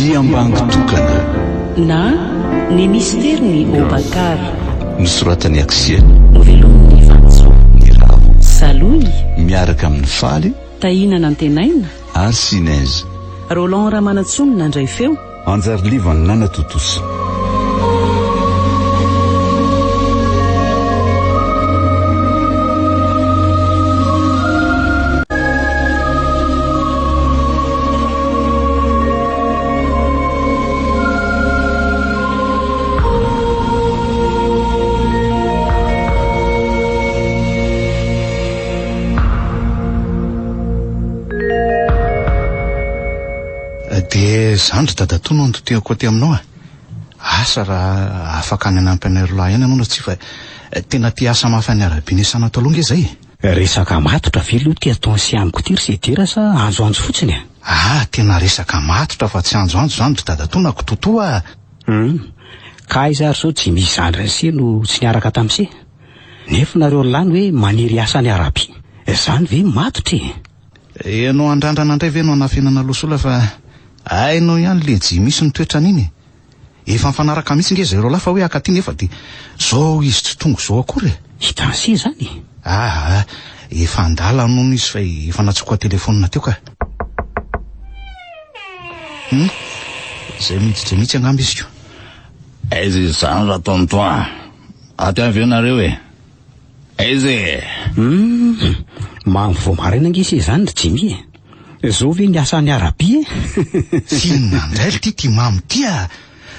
Aty ambangy tokana na ny misterny Obakar nosoratany Aksia novelomin'ny Vantso ny Ravo Saloy miaraka amin'ny Faly Tahina Nantenaina Arsinez Roland Ramanatsony nandray feo Anjarylivany Nanatotosa. Dia zandry dadatoa no andoteako aty aminao asa raha afaka any anampianay roalahy ihany ianao tsy fa tena tia asa mafy any Araby niasana taloha nge zay. Resaka matotra velo tia atao sy amiko tiry sy dira sa anjoanjo fotsiny tena resaka matotra fa tsy anjoanjo zandry dadatoa na kototoa ka izary zao tsy misy zandry sy no tsy niaraka tamin'se nefa nareo lany hoe maniry asa any Araby zany ve matotra ianao andrandrana indray ve no anafianana losola fa ainao ihany le jy misy ny toetra an'iny efa mifanaraka mihitsy nge zay roalahy fa hoe akaty nefa dia zao izy tsy tonga zao akory hitanse zany efa andala nono izy fa efa natsokoa telefonina teo ka zay miditra mihitsy angamba izy ko aizy zany raha tontoa aty avianareo aizy mampivoamaraina ngisy zany ry Jimmy zao ve niasa any Araby Tinona indray ty tia mamy tia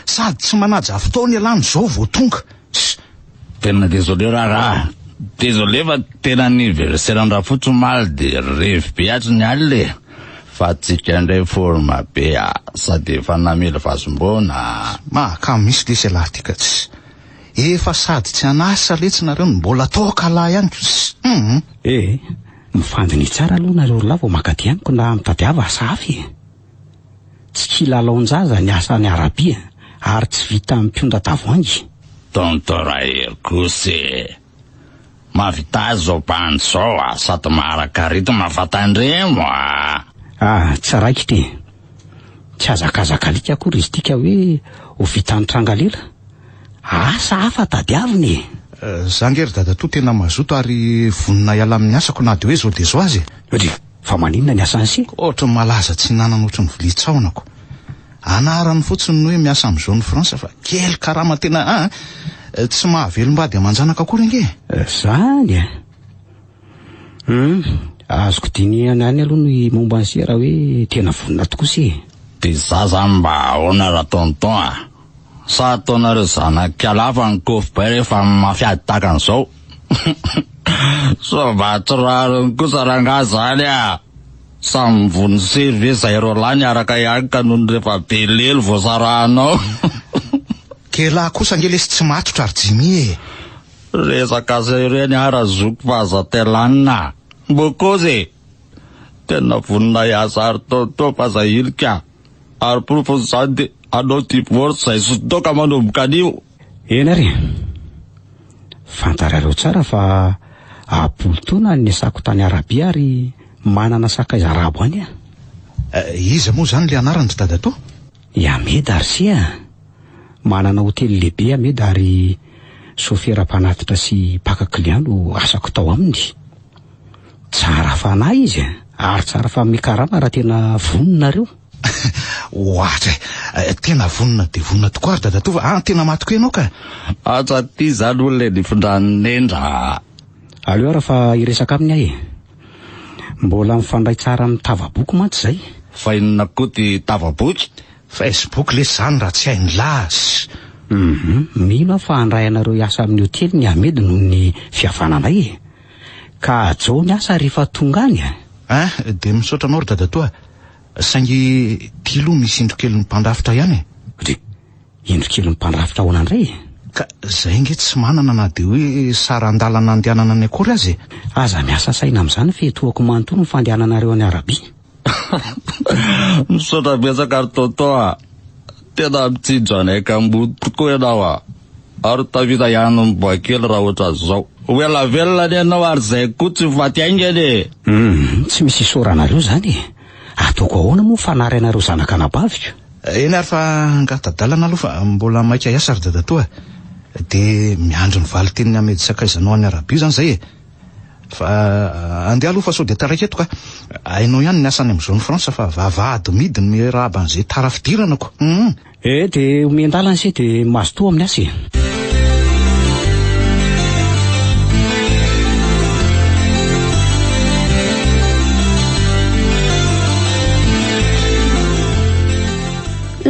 sady tsy manaja fotoana ialany zao vao tonga tena désolé raha désolé fa tena anniversaire raha fotsy maly de revy be atsy ny aly fa tsika indray forma be sady efa namely vasom-boana ka misy lesy alahy tika tsy efa sady tsy anasa letsinareo no mbola taokalahy ihany mifandiny tsara aloha nareo lahy vao makaty amiko na mitadiava safy tsy kilalaonjaza ny asa any Araby ary tsy vita mimpionda tavoangy tontora erikosy mavita zao bany zao sady maharaka rito mafatandremo tsy raiky ty tsy azakazaka akory izy tika hoe ho vitany trangalela asa hafa tadiaviny zangery dadatoa tena mazoto ary vonina iala amin'ny asako na de hoe zao de zao azy fa maninona ny asany sy ohatra malaza tsy nanana ohatra ny vilitsaonako anarany fotsiny hoe miasa amin'ny zone France fa kely karama tena tsy mahavelombady amanjanaka akory nge zany azoko dinihana any aloha ny momba an'se raha hoe tena vonina tokoa sy de za zany mba ahoana raha tonton sa ataonareo zanaky alafa ny kofy rehefa mafiady takan'izao so mba tsirarony kosa raha nga zany samy vony serve zay roalahy niaraka ihany ka noho ny rehefa belely voasarahanao kelahy kosa nge lesy tsy matotra ary Jimmy resaka zay reny arazoko fa aza telanina mbokozy tena vonina iasa ary toto fa zay ilika ary profo zany de anao divorce zay sotoka manomboka anio ena ry fantarareo tsara fa apolo taona ny asako tany Araby ary manana sakaiza arabo any iza moa zany le anarany tsy dadatoa Ameda ary sia manana hotely lehibe Ameda ary sofera mpanatitra sy mpaka client no asako tao aminy tsara fanahy izy ary tsara fa mikarama raha tena voninareo ohatra tena vonina de vonina tokoa ary dadatoa fa tena matoko ianao ka atsa ty zany olona nifindranendra aleo raha fa iresaka aminy ahy mbola mifandray tsara amin'ny tavaboky mantsy zay fa inona koa ty tavaboky Facebook le zany raha tsy hainy lasy mino fa handray anareo iasa amin'ny hotely ny Amedy noho ny fihavananay ka jo ny asa rehefa tonga any de misaotra anao ry dadatoa saingy tilo misy indrokely ny mpandrafitra ihany indrokely ny mpandrafitra hoanandray ka zay nge tsy manana na de hoe sarandalana andehanana any akory azy aza miasa saina amin'izany fetoako manontolo ny fandehananareo any Araby misaotra betsaka ary tonton tena mitsinjo anayka ambody tokoa ianao ary tavita ihany miboakely raha ohatra zao Wela vela de no arze kutsi fatiangede. Tsy misy soranareo zany. Atoko ahoana moa fanarainareo zanaka anabavika? Eny ary fa ngatadalana aloha fa mbola maika iasa ry dadatoa. De miandro ny valy teniny amedy sakaizanao any Arabia zany zay e. Fa andeha aloha fa sao de taraiky eto ka. Hainao ihany ny asany am'izao ny Fransa fa vavahady midiny mirahaban'izay tara fidiranako. De omendalana se de mazotoa amin'ny asa e.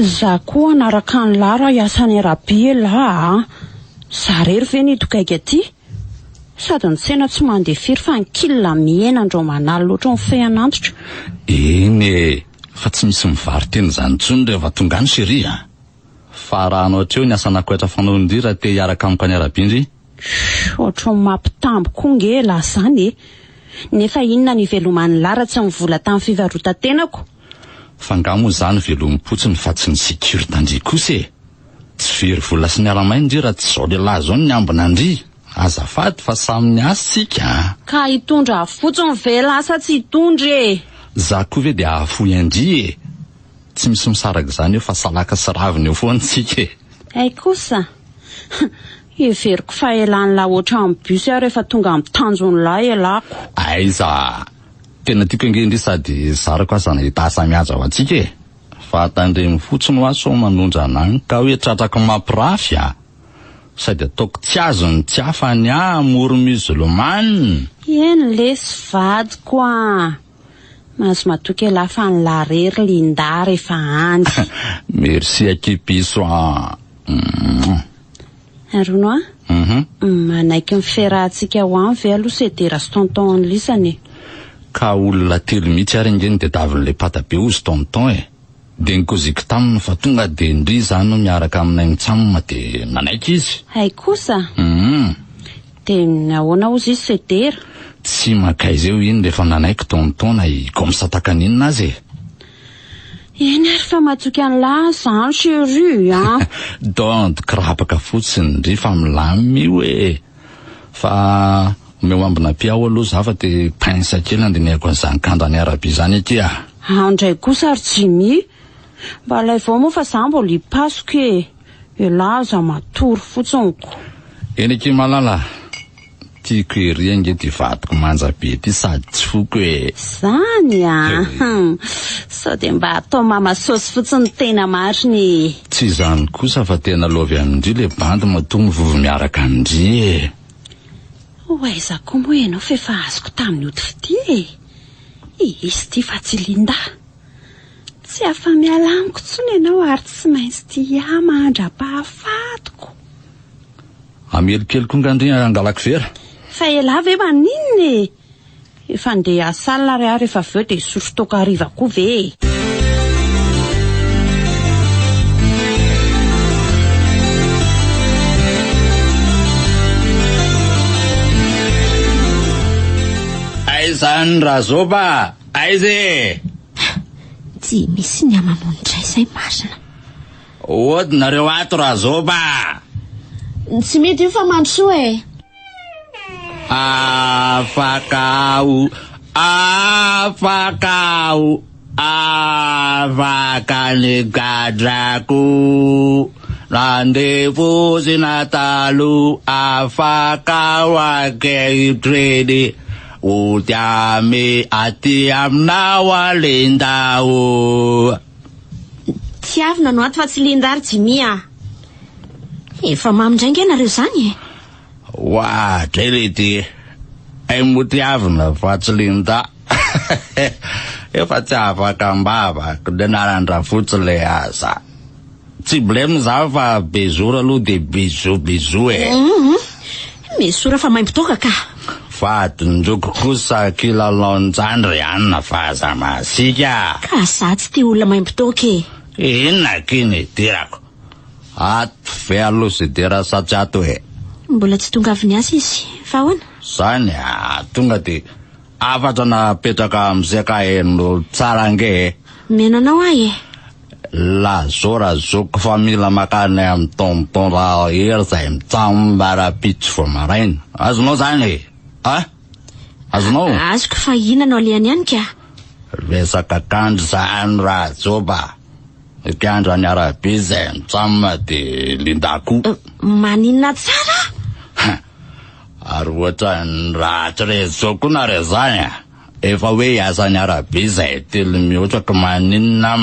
Za koa anaraka ny lara iasany Arabia la zarery ve ny tokaiky aty sady ny tsena tsy mandeha firy fa ny kila miena andro manalo loatra ny feanantitra. Eny fa tsy misy mivary teny zany tsony rehefa tonga any Seria. Fa raha anao hatreo ny asanako etra fanao indrira te hiaraka amiko any Arabia indry. Ohatro mampitambo koa nge la zany e. Nefa inona ny veloman'ny lara tsy mivola tamin'ny fivarotan-tenako. Fa ngamo zany velom-potsiny fa tsy ny sécurité ndry kosa e. Tsy very vola sy ny alamainy ndry raha tsy zao lehilahy zao ny ambina ndry. Azafady fa samy ny asa sika. Ka hitondra fotsiny vela asa tsy hitondry e. Za koa ve de ahafoy andry e. Tsy misy misaraka zany eo fa salaka sy raviny eo foana tsika e. Ay kosa. Everiko fa elan'ny la oatra amin'ny bus rehefa tonga amin'ny tanjony la elako. Aiza. Tena tiako indry sady sarako asana hitasa mihaja ho atsika e. Fa tandremy fotsiny ho aso manondra anany ka hoe tratraka mampirafy a. Sady ataoko tsy azony tsy afany moro musulmane. Eny lesy vadiko a. Mas matoky lafa ny larery linda rehefa andry. Merci akipiso a. Arono a? Manaiky ny ferahantsika ho any ve aloha sedera sy tonton ny lisany. Ka olona telo mihitsy ary ingeny de davin'le patabe ozy tonton e. De nikoziko taminy fa tonga de ndry zany no miaraka aminay mitsamma de nanaiky izy. Ay kosa? De nahoana ozy izy sedera? Tsy makaiza eo iny rehefa nanaiky tonton na ikomsatakan'inona azy e. Eny ary fa matoky an'la zany chérie a. Donc krapaka fotsiny ndry fa milamy io e. Fa meu ambina piao aloha zafa de pinsa kely andinihako an'izany kandrany Arabia zany aty a. Andray kosa ary Jimmy. Mba lay vao moa fa za mbola hipasoko e. Elaza matory fotsiny ko. Eny aky malala. Tiako ery nge ty vadiko manja be ty sady tsy foko e. Zany a. Sao de mba atao mama sosy fotsiny tena mariny. Tsy zany kosa fa tena lovy amindry le bandy matongo vovo miaraka andry e. Oaiza koa moa ianao fefa azoko tamin'ny ody fity e. Izy ty fa tsy linda. Tsy afa miala amiko tsony ianao ary tsy maintsy tia mandra-pahafatiko. Amelikely koa ngandry angalako vera. Fa ela ve maninona e. Efa andeha asalina ry ary efa aveo de sotro toka hariva koa ve. Aizany razoba, aize? Tsy misy ny amanondray zay masina. Odinareo ato razoba. Tsy mety io fa mandrosoa e. Afakao, afaka ny gadrako. Randevu zinatalu, afakao akehitredi. Utyame ati amnawa lindao. Tiavina no ato fa tsy linda ary Jimmy. Efa mamindray nareo zany e. Wa trelity. Ay mutiavina fa tsy linda. Efa tsy afaka mbava kudenarandra futsile asa. Tsy blame za fa bezura lu de bizu e. Mesura fa maimpotoka ka. Fato njoko kosa kila lonjandry anna faza masika. Ka sa tsy ty olona maimpotoka e. Ina kini tirako. At felo si tira sa chato e. Mbola tsy tonga avy niasa izy. Fa ahoana? Zany tonga ty afatra na petraka amzeka eno tsara nge. Menanao ay e. La zora zoko famila makane am tonton ra irza im tsambara pitch for marain. Azonao zany e. Azonao? Azoko fa ina no aliany ihany ka. Resaka kandry zany razoba. Kiandra ny Arabe zay mitsamina de lindako. Maninona tsara? Ary ohatra ny rahatra re zao koa na re zany efa hoe asa ny Arabe zay telo mihoatra ka maninona.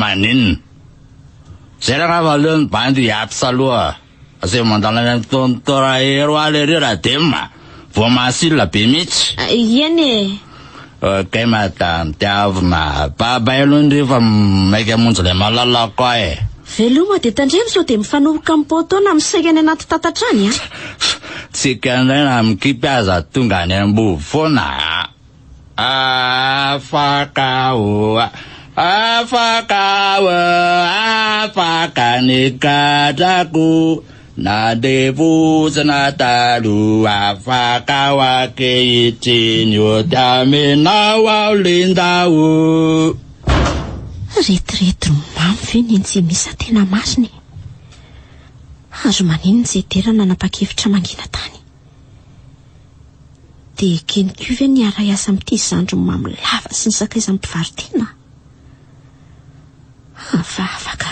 Zay raha valeo ny bandy hiapsa aloha. Ase mandalana ny tontora hero alerera dema. Vao masila be mitsy. Ieny Kay madame tiavina babailo ny rehefa maika monjy le malalako ahy. veloma de tandremo sao de mifanoboka amin'ny potona misaika any anaty tatatrany Tsika ndray na mikipy aza tonga any ambovo foana. Afaka ny kadrako na devozana talo afaka wakehitiny otaminao ao lindao. Retirety mamy ve ny tsy misa tena masiny. Azo manino zay tera nanapa-kevitra mangina tany. De kenikio ve ny ara asa amin'ity zandro mamy lava sy ny sakaiza mpivaritiana. Afaka.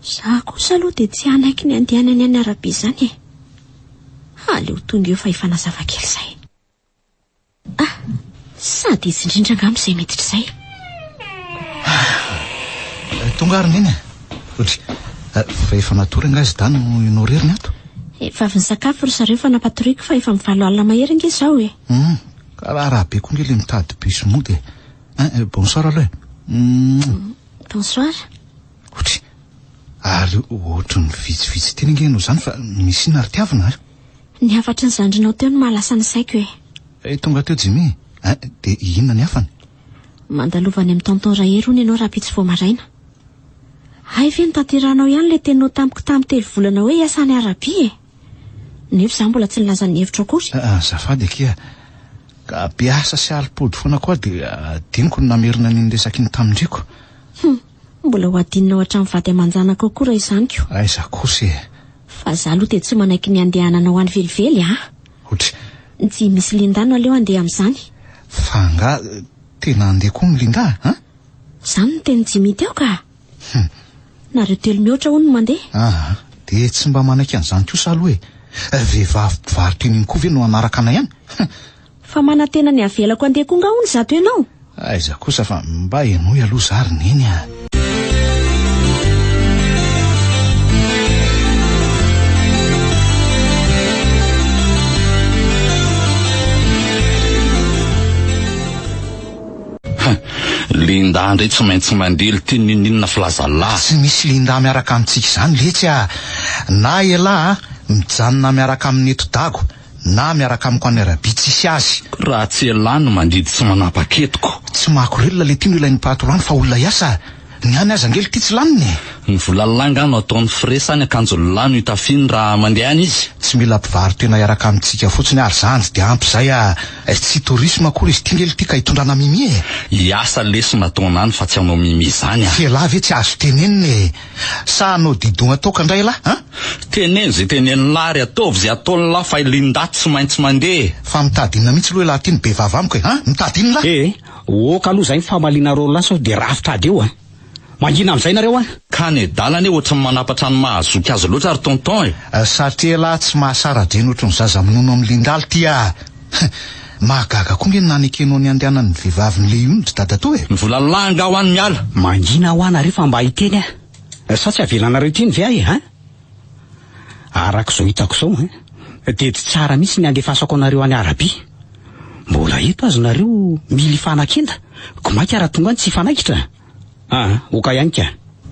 Za kosa aloha de tsy anaiky ny andehanany any Arabe zany aleo tonga eo fa efa nazava-kely zay. Sady izy indrindra angamba izay miditra izay. Tonga ary neny fa efa natory angazy dany no reriny ato. Efa avy ny sakafo ry zareo fa napatoriko fa efa mivalo alina mahery nge zao Karaha Arabe koa nge le mitady bus mody. Bonsoir aloha. Bonsoir. Ary ohatry ny vitsivitsy teny nge no zany fa misy ina ary tiavina ary. Ny hafatra ny zandrinao teo no mahalasa ny saiko Tonga teo Jimmy. De inona ny hafany? Mandalovany amin'ny tonton Rahery hono ianao raha pitsy vao maraina. Hay ve ny tanteranao ihany le teninao tamiko tamin'ny 3 volana hoe hiasa any Arabe nefa za mbola tsy nilaza ny hevitra akory. Zafady akia. Ka piasa sy alipody foana koa de diniko ny namerina ny resakiny tamindriko. Mbola ho adinina ao hatramin'ny vady aman-janako koa raha izaniko. Aiza kosa Fa za aloha de tsy manaiky ny andehananao any velively Tsy misy lindano aleo andeha amin'izany. Fa nga tena andeha koa ny linda Zany no teny Jimmy teo ka. Nareo telo mihoatra hono no mandeha. De tsy mba manaiky an'izany kosa aloha vehivavy mpivaritra iny koa ve no anaraka anay ihany. Fa manatena ny avelako andeha koa nga hono zato ianao. Aiza kosa fa mba enoy aloha zary neny Linda ndray tsy maintsy mandely ty ninina filazalahy. Tsy misy linda miaraka amintsika izany letsy na ela mijanona miaraka amin'ny eto dago na miaraka amiko any Arabe tsisy azy. Raha tsy elano mandidy tsy manapa-ketiko. Tsy mahakorelona le tino ilain'ny patroany fa olona iasa. Ny any aza ngely ty tsy laniny. Ny volalanga no ataon'ny fresany akanjo lano itafiny raha mandehany izy. Tsy mila mpivarotra tena iaraka amintsika fotsiny ary zany de ampy zay tsy tourisme akory izy ty ngely ty ka hitondrana mimi Iasa lesy nataonany fa tsy anao mimi zany Fiala ve tsy azo teneniny sa anao didona toka ndray la Teneny zay teneny lary ataovy zay ataony la fa Linda tsy maintsy mandeha. Fa mitadinina mihitsy loha laha ty ny be vavamiko mitadinina la Oka aloha zay famaliana rô lasa de rafitra ady eo Mangina amin'izay nareo Ka ny dalany ohatry ny manapatra ny mahazoky azy loatra ary tonton satria la tsy mahasara dreny ohatry ny zaza minono amin'ny lindaly ty mahagaga koa nge nanekenao ny andehanan'ny vehivavy le ionitry dada to Ny volalanga ho any miala. Mangina ho anareo fa mba hiteny sa tsy avelanareo ity ny ve ahy Arak'izao hitako zao de tsy tsara mihitsy ny andefasako anareo any Arabe. Mbola eto azy nareo mily fanakenda komaky raha tonga tsy fanaikitra oka ihany ka.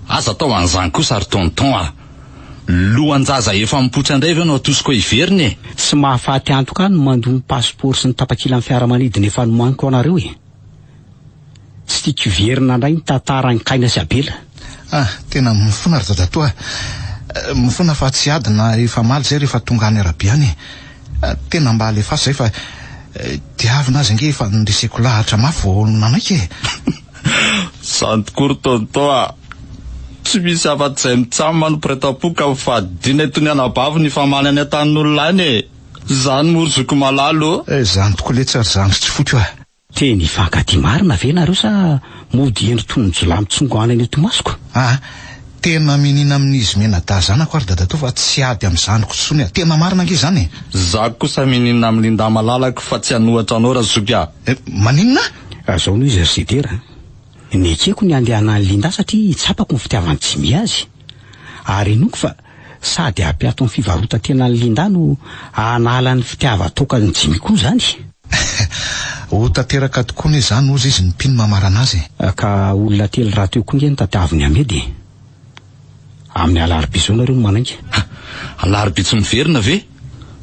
Aza tao an'izany kosa ary tonton lohan-jaza efa mipoitra indray ve no atosiko iveriny Tsy mahafaty antoka no mandomy passeport sy ny tapakila amin'ny fiaramanidina efa nomaniko anareo Tsy tiako iverina indray ny tantara ny kaina sy abela. Tena mifona ry dada toa mifona fa tsy adina efa maly zay rehefa tonga any Arabe any tena mba alefaso zay fa diavina azy nge efa nreseko lahatra mafy vao nanaiky Zany tokory tonton tsy misy afa-tsy izay mitsamo manomporeta-po ka mifadina eto ny anabavy ny famaly any an-tanin'olona any zany morzoko malalo zany tokoa le tsy ary zany tsy foty Teny fankaty marina ve nareo sa mody endry tononjolamy tsongoana eny Tomasoko? Tena menina amin'izy mena-da zanako ary dada to fa tsy ady amin'izanoko tsony. Tena marina nge zany. Za kosa menina amin'ny Linda malalaka fa tsy hanohatra anao raha zoka. Maninona? Azao no izy Zidera. Ny ekeko ny andehana ny Linda satria tsapako ny fitiavany Jimmy azy. Ary noko fa sady ampiato ny fivarota-tena ny Linda no hanala ny fitiava-toka ny Jimmy koa zany. Ho tanteraka tokoa ny zany ozy izy ny mpino mamarana azy. Ka olona telo raha teo koa nge ny tatiaviny Amedy. Amin'ny alarobia zao nareo manainga. Alarobia tsy miverina ve?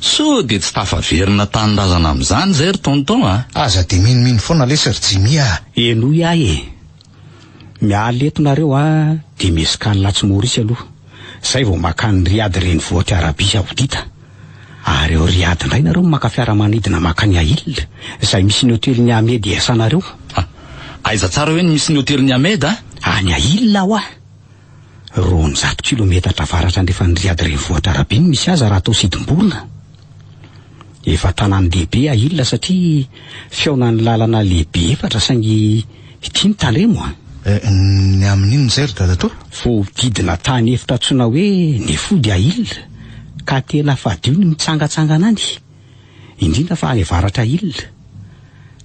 So de tsy tafaverina tanindrazana amin'izany zay ry tonton Aza de miniminy foana lesy ry Jimmy Eno iahy e. Miala eto nareo de mesika ny Latsimorisy aloha. Zay vao makany Riady renivohitra Arabia Saodita. Ary eo Riady indray nareo maka fiaramanidina makany Aïle izay misy ny hotelin'ny Amedy esanareo. Aiza tsara hoe misy ny hotelin'ny Amedy Any Aïle aho 200 kilometatra avaratra andrefa ny Riady renivohitra Arabia misy aza raha atao sidimbolona. Efa tanàny lehibe Aïle satria fiaonany lalana lehibe efatra saingy ity ny Talemo Ny amin'inona zay ry dada to? Voadidina tany efitra tsona hoe ny fody Aïle ka tena fadio ny mitsangatsangana any. Indrindra fa any avaratra Aïle.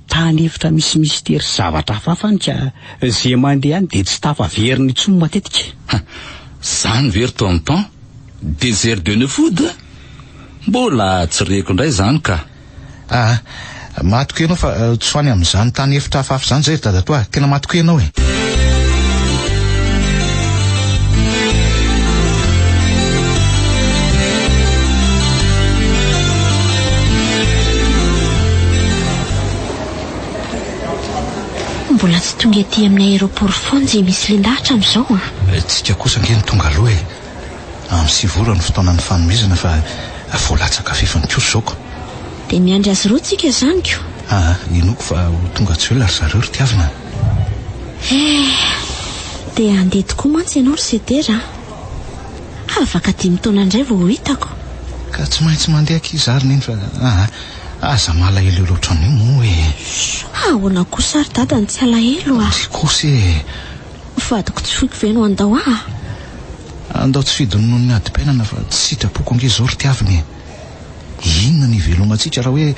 Tany efitra misy mystera zavatra hafafany ka zay mandeha any de tsy tafaveriny intsony matetika. Zany ve ry tonton? Désert de Neufoude? Mbola tsy reko indray zany ka. Matoko ianao fa tsy ho any amin'izany tany efitra hafahafa zany zay ry dada to tena matoko ianao Mbola tsy tonga ety amin'ny aéroport foana zay misy Linda hatramin'izao Tsika kosa nge ny tonga aloha amin'ny 6 ora ny fotoanan'ny fanomezana fa voalatsaka fefany kosa zao. De miandry azy roa tsika zany ko. Inoko fa ho tonga tsy hoe ry zareo ry tiavina. De andeha tokoa mantsy ianao ry Zidera. Afaka 10 taona indray vao hitako. Ka tsy maintsy mandeha kizarina iny fa aza malahelo loatra ny moa Ahoana kosa ry dadany tsy alahelo kosa Vadiko tsy foiko ve no andao andao tsy fidy noho ny adi-painana fa tsy sitrapoko ange zao ry tiaviny. Inona ny velomantsika raha hoe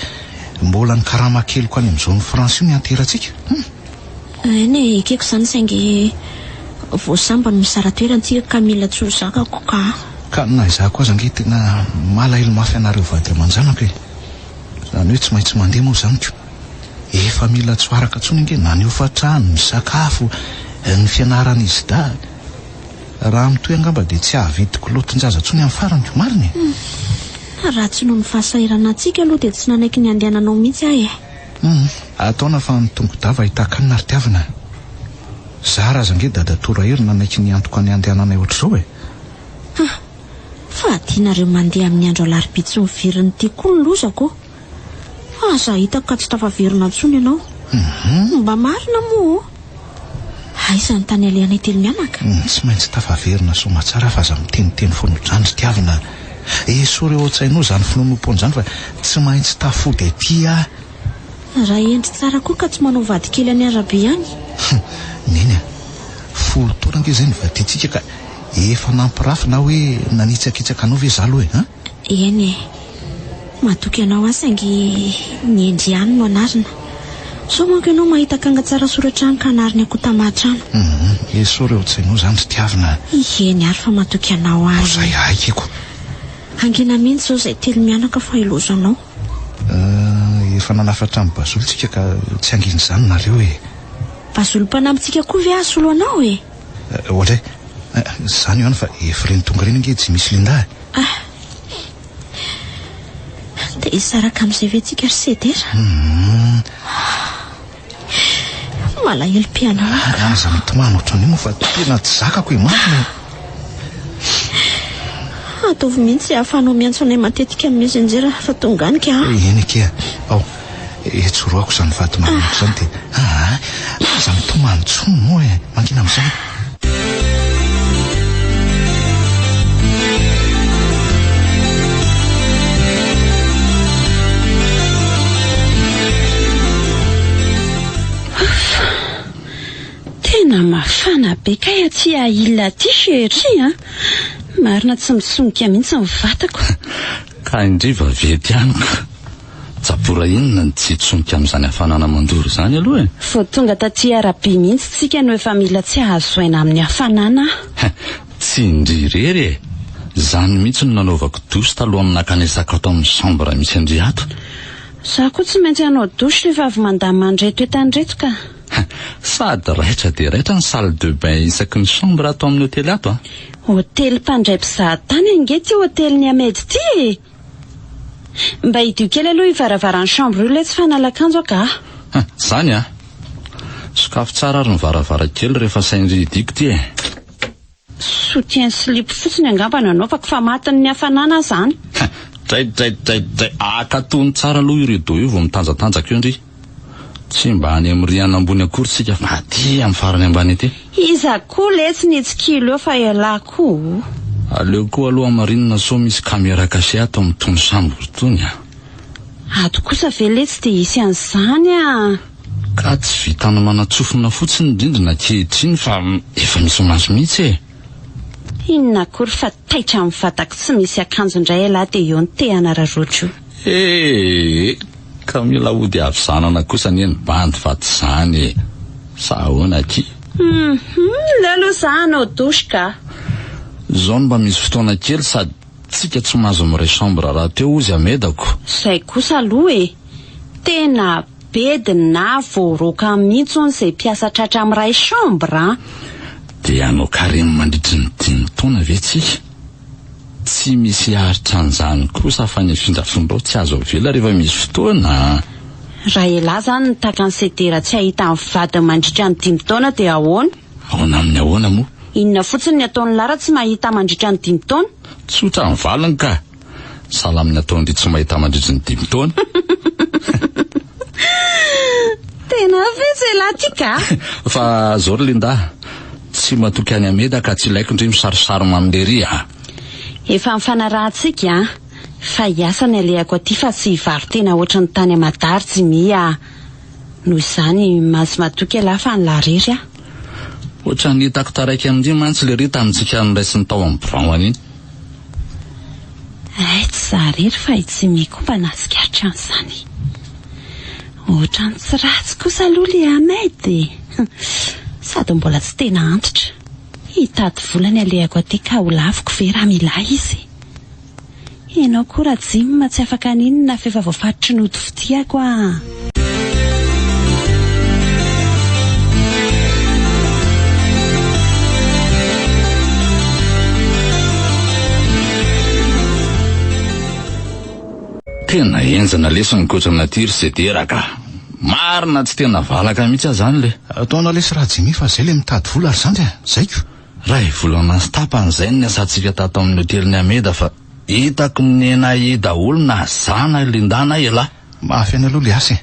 mbola ny karama keliko any amin'izao ny Fransy io ny anteratsika. Eny ekeko zany saingy voasambany misara toerantsika ka mila tsy ho zakako ka na izahako aza ange tena malahelo mafy anareo vady aman-janako zany hoe tsy maintsy mandeha moa zany ko. Efa mila tsy haraka tsony ange na ny ofatrano ny sakafo ny fianaran'izy da raha mitoy angamba de tsy ahavidiko loatin-jaza tsony amin'ny farany ko mariny. Raha tsy noho ny fahasairana antsika aloha de tsy nanaiky ny andehananao mihitsy ataona fa ny tongo-dava ahitakanina ry tiavina. Za raha zange dada torahery nanaiky ny antoka ny andehananay ohatr'izao fa tianareo mandeha amin'ny andro alarobia tsy miveriny ty koa ny lozako. Aza hitako ka tsy tafaverina intsony ianao. Mba marina moa aiza ny tany alehanay telo mianaka. Tsy maintsy tafaverina soma tsara fa aza miteniteny foana zany ry tiavina. Soreo an-tsainao zany finonompoana zany fa tsy maintsy tafody aty raha endry tsara koa ka tsy manao vady kely any Arabia any. Neny 10 taona ange zay ny vaditsika ka efa nampirafy na hoe nanitsakitsaka anao ve za aloha Eny matoky ianao saingy ny endry ihany no anarina. So manko ianao mahita kanga tsara soratra any ka anariny ako tamatrano. Soreo an-tsainao zany ry tiavina. Eny ary fa matoky ianao zay haikiko. Angina mihitsy zao zay telo mianaka fa ilozanao. Efa nanafatra amin'ny bazolontsika ka tsy anginy zany nareo Bazolo-panampitsika koa ve asolo anao ohatra zany io any fa efreny tonga reny nge tsy misy Linda de isaraka amin'izay ve tsika ry Zidera. Malahelo pianao aza mitomany ohatran'io moa fa tena tsy zakako marina. Ataovy mihitsy ahafahanao miantso anay matetika amin'ny messenger fa tonga any ka eny eke etsoroako zany vady manomako zany de aza mitomany tsony moa mangina amin'izany. be kay aty aila aty chéri a marina tsy misonika mihitsy ny vatako. Ka indriva vety aniko. Tsapora inona ny tsy tsonika amin'izany hafanana mandoro zany aloha e. Vao tonga taty arabe mihitsy tsika no efa mila tsy ahazoaina amin'ny hafanana. Tsy indrirery e. Zany mihitsy no nanaovako dosy taloha amin'ny nakanesaka ato amin'ny chambre misy andry ato. Za koa tsy maintsy hanao dosy rehefa avy mandamy mandreto etanreto ka. Sady raitra dia raitra ny salle de bain isaky ny chambre ato amin'ny hotely ato a. Hotely mpandray mpizahatany ange ty hotelin'ny Amedy ty e. Mba hidio kely aloha ivaravarany chambre io le tsy fanalakanjo ka. Zany a. Sakafo tsara ary ny varavarankely rehefa saindry idiko ty e. Soutien slip fotsiny angamba nanaovako fa matiny ny hafanana zany. Dray akatony tsara aloha io rideau io vao mitanjatanjaka io ndry. Tsy mba any amin'ny riana ambony akory sika fa aty amin'ny farany ambany ety. Iza koa letsy nitsikilo eo fa iala koa. Aleo koa aloha marinina so misy caméra cachée ato amin'ny tony chambre tony a. Ato kosa ve letsy dia isy an'izany a. Ka tsy vitana manatsofina fotsiny indrindrina kehitriny fa efa misy maso mihitsy e. Inona akory fa taitra amin'ny vatako tsy misy akanjo indray ela dia eo ny tehana rarotro. Ka mila ody avy zanana kosa ny eny bandy vaty zany. Sahoana aty. Lelo za hanao dosy ka. Zao mba misy fotoana kely sady tsika tsy mahazo miray chambre raha teo ozy Amedako. Zay kosa aloha e. Tena bedina voaroka mihitsy izay mpiasa tratra amin'iray chambre. Dia anao kareny mandritry ny 5 taona ve tsika? Tsy misy aritra an'izany kosa fa ny findrafindreo tsy azo avela rehefa misy fotoana. Raha ela zany nitaka ny sedera tsy ahita ny vady mandritra ny 5 taona dia ahoana? Ahoana amin'ny ahoana moa? Inona fotsiny ny ataon'ny Lara tsy mahita mandritra ny 5 taona? Tsotra ny valiny ka. Sala amin'ny ataony tsy mahita mandritra ny 5 taona. Tena vetsy ela ty ka. Fa zao Linda, tsy matoky any Amedaka tsy ilaiko ndry misarisary mamlery a. Efa mifanarahantsika fa hiasa ny alehako aty fa tsy varo tena ohatry ny tany Amadary Jimia. Noho izany mahazo matoky ela fa ny larery a. Ohatry ny hitako taraiky amin'iny mantsy le rita amintsika niraisy ny tao amin'ny Brown iny. Tsy zarery fa tsy mikomba nasikaritra an'izany. Ohatry ny tsy ratsy kosa aloha le Amedy. Sady mbola tsy tena antitra. Hitady volany alehako aty ka ho laviko ve raha mila izy. Ianao koa raha Jim tsy afaka ninona fa efa voafatotry ny ody fitiako a. Tena enjana lesy ny kotra natiry sedera ka. Marina tsy tena valaka mihitsy zany le. Ataona lesy raha Jimmy fa zay le mitady vola ary zany zaiko. Raha volana sy tapan'izay ny asantsika tato amin'ny hotelin'ny Ameda fa hitako nena daholo na zana lindana ela. Mafy any aloha le asa.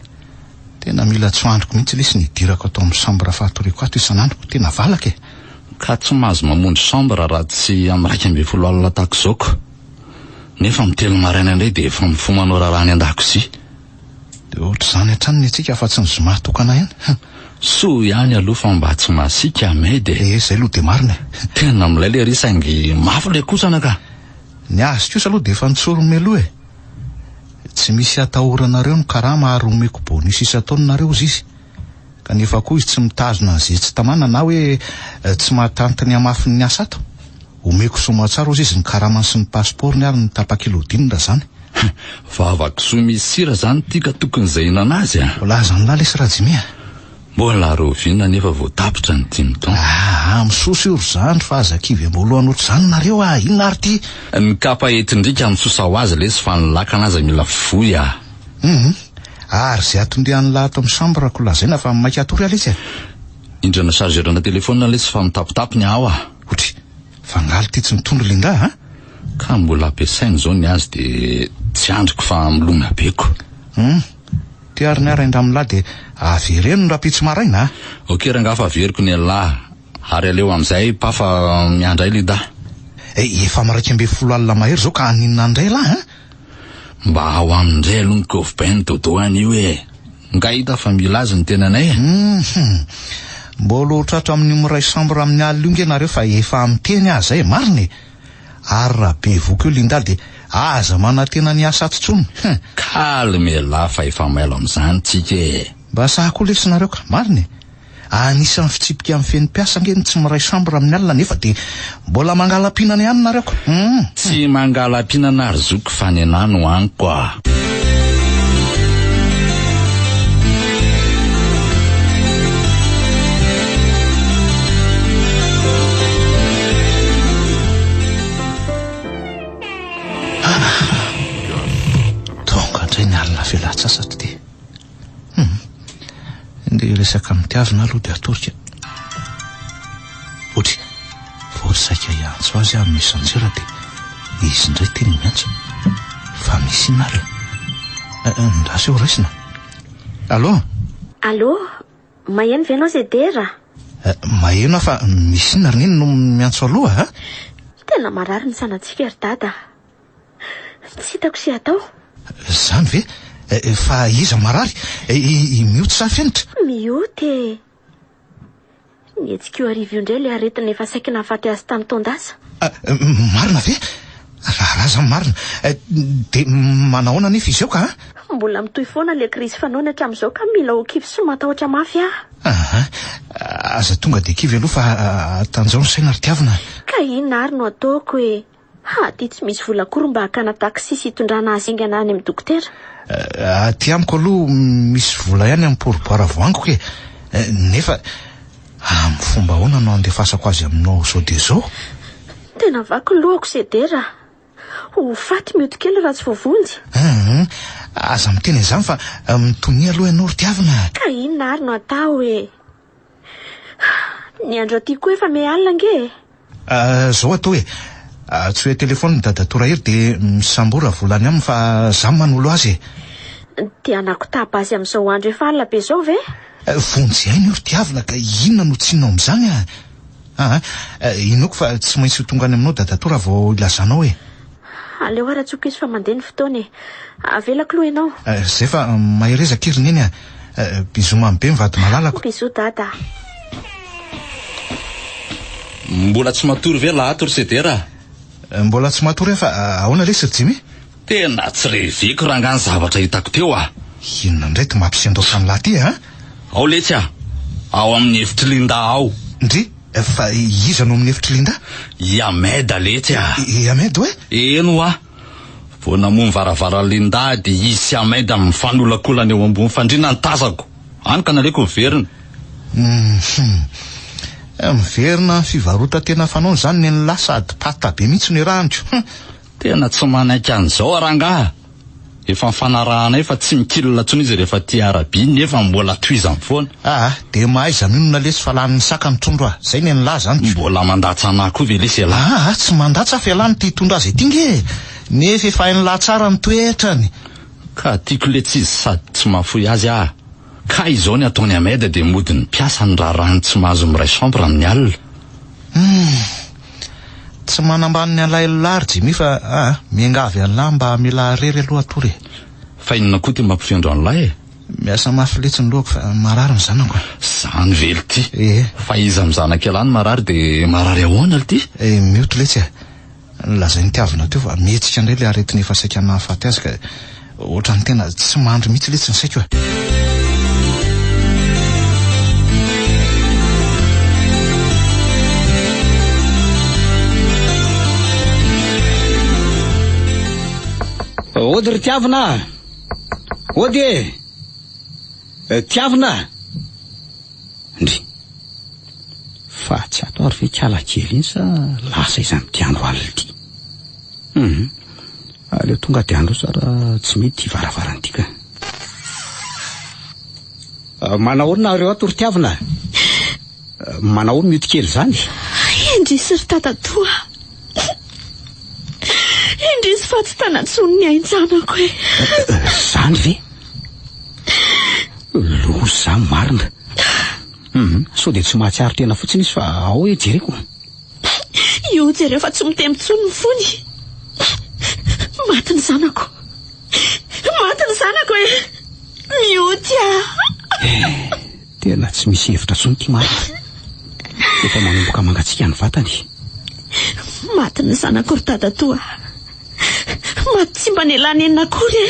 Tena mila tsoandroko mihitsy lesy nidirako atao amin'ny chambre fatoreko ato isanandro tena valaka e. Ka tsy mahazo mamonjy chambre raha tsy amin'ny 12 alina tahaka izao. Nefa mitelo maraina indray dia efa mifomanao raharaha any an-dakozia. Dia ohatr'izany hatrany antsika fa tsy ny zoma tokana ihany. So ihany aloha fa mba tsy masika Amedy. Zay aloha dia marina. Tena amin'ilay le ry saingy mafy le kosana ka. Ny azy kosa aloha dia efa nitsorony aloha e. Tsy misy atahoranareo ny karama ary omeko bonus isan-taonanareo izy. Kanefa koa izy tsy mitazona izay tsy tamana na hoe tsy mahatantiny hamafiny ny asa ato. Omeko somatsara izy ny karamany sy ny pasiporiny ary ny tapakilodinina zany. Vavakisoa misy sira zany tika tokony izay inanazy a. Mbola zany lahy lesy rajimia. Mbola roviana nefa voatapitra ny 5 taona. Misosa io zany fa azakivy ambolohany ohatr'izany nareo inona ary ty. Ny kapa etindrika misosa ho azy lesy fa ny lakana azy mila foy a. Ary zay atondrian'ny lahy ato amin'ny chambre ko lazaina fa maiky atory aletsy. Indrana chargerana telefonina lesy fa mitapitapiny ao a. Otry, fa ngaly ty tsy mitondro linda ha? Ka mbola ampiasainy zao ny azy dia tsy andriko fa milona beko. Ty ary ny ara indramila dia avereno rapitsy maraina. Okey rangafa averiko ny alahy. Ary aleo amin'izay pafa miandray Linda. Efa maraika 12 alina mahery zao ka aninona andray lahy mba ao amindray aloha ny kofibain dodo any io e. Nga hita fa mila azy ny tenanay. mbola ohatratra amin'ny miray sambra amin'ny alina io nge nareo fa efa miteny aza e, mariny ary raha be voky io Linda de aza manantena ny asa atsotsony. Kalme lafa efa mailo am'izany tsika e. Mba sahako lesinareo ka, mariny anisan'ny fitsipika amin'ny feny piasa ngeny tsy miray sambra amin'ny alina nefa de mbola mangala-pinana ihany nareo ka. Tsy mangala-pinana ary zoky fa ny anahy no aniko a. Tonga indray ny alina fialatsasatra ty. Nde resaka mitiavina aloha de atorika. Otry vao saika iantso azy amin'ny mesanjera de izy indray teny miantso fa misy nareo. Ndrasy eo raisina. Allo? Allo, maheno ve anao Zedera? Maheno fa misy narineny no miantso aloha, Tena marary ny sanatsika ry dada. Tsy hitako sy atao. Zany ve? Fa iza marary? Mioty sa fenitra? Mioty. Nihetsikio arivo indray le aretina efa saika nahafaty azy tany Tondasa. Marina ve? Raza marina. De manahoana nefa izy eo ka? Mbola mitohy foana le krizy fanaony hatramin'izao ka mila ho kivy sy matahotra mafy aza tonga de kivy aloha fa tanjao ny saina ry tiavina. Ka inona ary no ataoko e? Ty tsy misy vola akory mba hakana taksi sy hitondrana azy aingana any amin'ny dokotera. Ty amiko aloha misy vola ihany amin'ny poroboara voangiko e. Nefa amin'ny fomba ahoana no andefasako azy aminao zao de zao? Tena vaky lohako Zedera. Ho faty mioty kely raha tsy voavonjy. Aza miteny izany fa mitony aloha ianao ry tiavina. Ka inona ary no atao e? Ny andro aty koa efa mialina nge. Zao atao e. Tsy hoe telefony dadatora hery de misambora volany aminy fa zaho manolo azy. Dia anako tapa azy amin'izao andro efa alina be zao ve? Vonjy aina io ry tiavina ka inona no tsinao amin'izany inoko fa tsy maintsy ho tonga any aminao dadatora vao ilazanao e. Aleo ara-tsoka izy fa mandeha ny fotoana e. Avelako loha ianao. Zay fa mahirezaka iry neny bizo mamy be mivady malalako. Bizo dada. Mbola tsy matory ve lahato ry Zedera? Mbola tsy matory fa ahoana lesy ry Jimy? Tena tsy reviko raha ngany zavatra hitako teo a. Inona indray ty mampisendrao tany lahaty Ao letsy a. Ao amin'ny hevitry Linda ao. Ndry? Fa iza no amin'ny hevitry Linda? Iameda letsy a. Iameda hoe? Eno a. Vao namono varavara Linda de izy sy Ameda mifanolakolana eo ambony fandriana ny tazako. Any ka naleko miverina. Miverina fivarota tena fanao zany ny lasa sady pata be mihitsy ny rancho. Tena tsy manaiky an'izao rangaha. Efa mifanarahana efa tsy mikilala tsony izy rehefa ty araby nefa mbola toizany foana. De mahaiza minona lesy fa lany saka ny trondro zay ny lahy zany. Mbola mandatsa anahy koa ve lesy ala. Tsy mandatsa fa lany ty tondra azy ety nge. Nefa efa hainy lahy tsara ny toetrany. Ka tiako le tsy izy sady tsy mahafoy azy ka izao ny ataony Ameda de mody ny piasa ny raharaha tsy mahazo miray chambre amin'ny alina. Tsy manambany ny alailary Jimy fa miangavy an'lahy mba mila rery aloha atory. Fa inona koa ty mampifendro an'lahy Miasa mafy letsy ny lohako fa marary ny zanako. Zany vely ty. Fa iza mizanaka elany marary de marary ahoana ly ty? Mioty letsy lazay ny tiavina teo fa mihetsika indray le aretiny efa saika nahafaty azy ka ohatrany tena tsy mandry mihitsy letsy ny saiko Ody ry tiavina. Ody tiavina. Ndry fa tsy ato ary ve kiala kely iny sa lasa izany ty andro alina ty. Aleo tonga de andro sara tsy mety varavaranty ka. Manahoana nareo ato ry tiavina? Manahoana mioty kely zany? Indrisy ry tatatoa. Indrisy fa tsy tanatsony ny ainjanako e. Zany ve? Loza marina. So de tsy mahatsiaro tena fotsiny izy fa ao e jereko. Io jereo fa tsy mitembontsony ny fony. Maty ny zanako. Maty ny zanako e. Mioty Tena tsy misy hevitra tsony ty Marina. Efa manomboka mangatsiaka ny vatany. Maty ny zanako ry Dadatoa. Maty tsy mba nialany enina akory.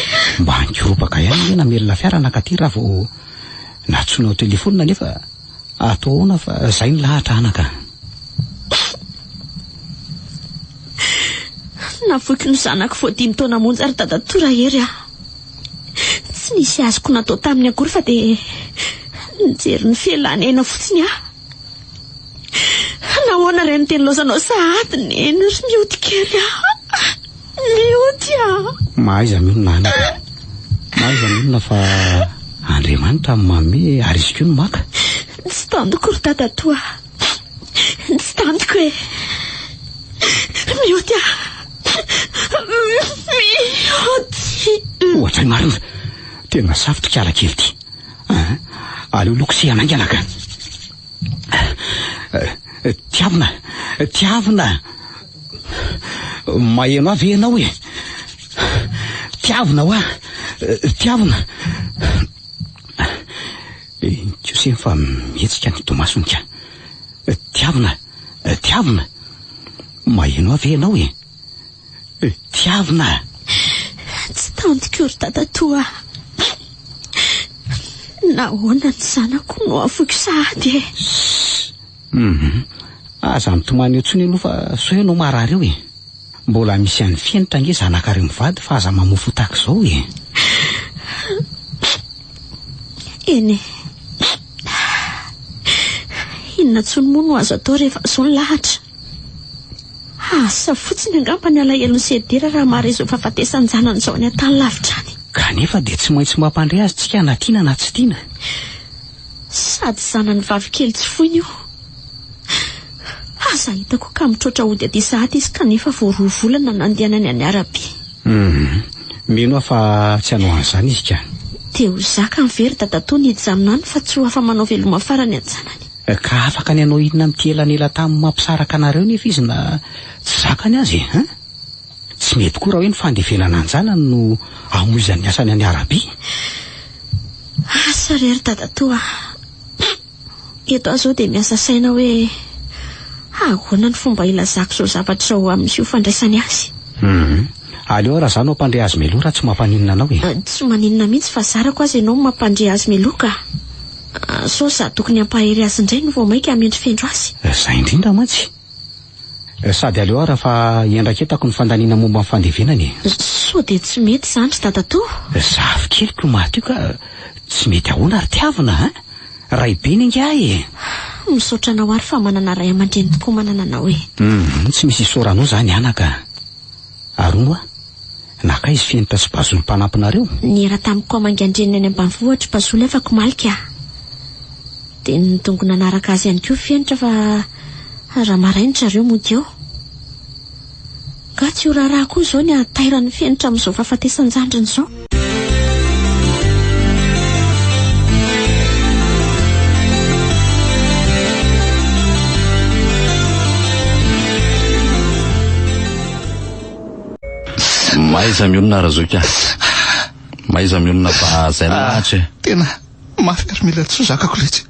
Mba hankiropaka ihany hoe namelona fiara nakaty raha vao natsoina ao telefonina nefa ataona fa zay ny lahatra anaka. Navoiky ny zanako vao 5 taona monja ry Dadatoa hery aho. Tsy nisy azoko natao taminy akory fa dia nijery ny fialany ena fotsiny aho. Nahoana reny teny lozanao sahady neny ry miody kely aho. Miody aho. Mahaiza mionona anaka. Mahaiza mionona fa Andriamanitra mamy ary izy koa no maka. Tsy tandiko ry Dadatoa. Tsy tandiko e. Miody aho. Miody. Ohatra Marina. Tena safotra kiala kely ty. Aleo lokosehana anganaka. Tiavina. Maheno avy ianao e. Tiavina hoa. Tiavina. Joseph fa mihetsika ny Tomasonika. Tiavina. Maheno avy ianao e. Tiavina. Tsy tandiko ry Dadatoa. Nahoana ny zanako no avoiko sahady e. Aza mitomany eo tsony aloha fa so ianao marary eo e. Mbola misy an'ny fienitra nge zanakary mivady fa aza mamofo tahaka izao e. Eny. Inona tsony moa no azo atao rehefa zao ny lahatra. Asa fotsiny angamba ny alahelo ny sedera raha maharezo fahafatesany zanany izao any an-tany lavitra any. Kanefa dia tsy maintsy mampandray azy tsika na tiana na tsy tiana. Sady zanany vavikely tsy foiny io. Aza hitako ka mitroatra ody aty sahady izy kanefa vao 2 volana nandehanany any Arabia. Mino fa tsy hanao an'izany izy ka. Dia ho zaka mivery Dadatoa nijanona any fa tsy ho afa manao veloma farany an-janany. Ka afaka ny anao inona amin'ity elanela tamin'ny mampisaraka anareo nefa izy na tsy zakany azy e. Tsy mety koa raha hoe ny fandevelana an-janany no amoizany asany any Arabia. Asa rery Dadatoa. Eto aho zao dia miasa saina hoe ahoana ny fomba ilazako zao zavatra zao amin'ny fiofandraisany azy. Aleo raha zany no mampandray azy meloa raha tsy mampaninona anao e. Tsy maninona mihitsy fa zarako azy ianao mampandray azy meloka. So za tokony hampahery azy indray no vao maika hamendry fendro azy. Zay indrindra mantsy. Sady aleo raha fa iandraketako ny fandaniana momba amin'ny fandevenany. So dia tsy mety zany ry Dadatoa. Zafy keliko maty io ka tsy mety ahoana ary Tiavina ray be ny angahy e. Misaotra anao ary fa manana ray aman-dreny tokoa manana anao e. Tsy misy isoranao zany anaka. Arono naka izy fienitra sy bazolo mpanampinareo. Nihera tamiko amangan-dreniny any ambanivohitra bazolo efako malika. Dia nitongona nanaraka azy ihany koa fienitra fa raha marainy zareo mody eo. Ka tsy ho raharaha koa izao ny atairan'ny fienitra amin'izao fahafatesan-jandriny izao. Maiza mionona razoka. Maiza mionona fa zay lahatra. Tena mafy ary mila tsy zakako letsy.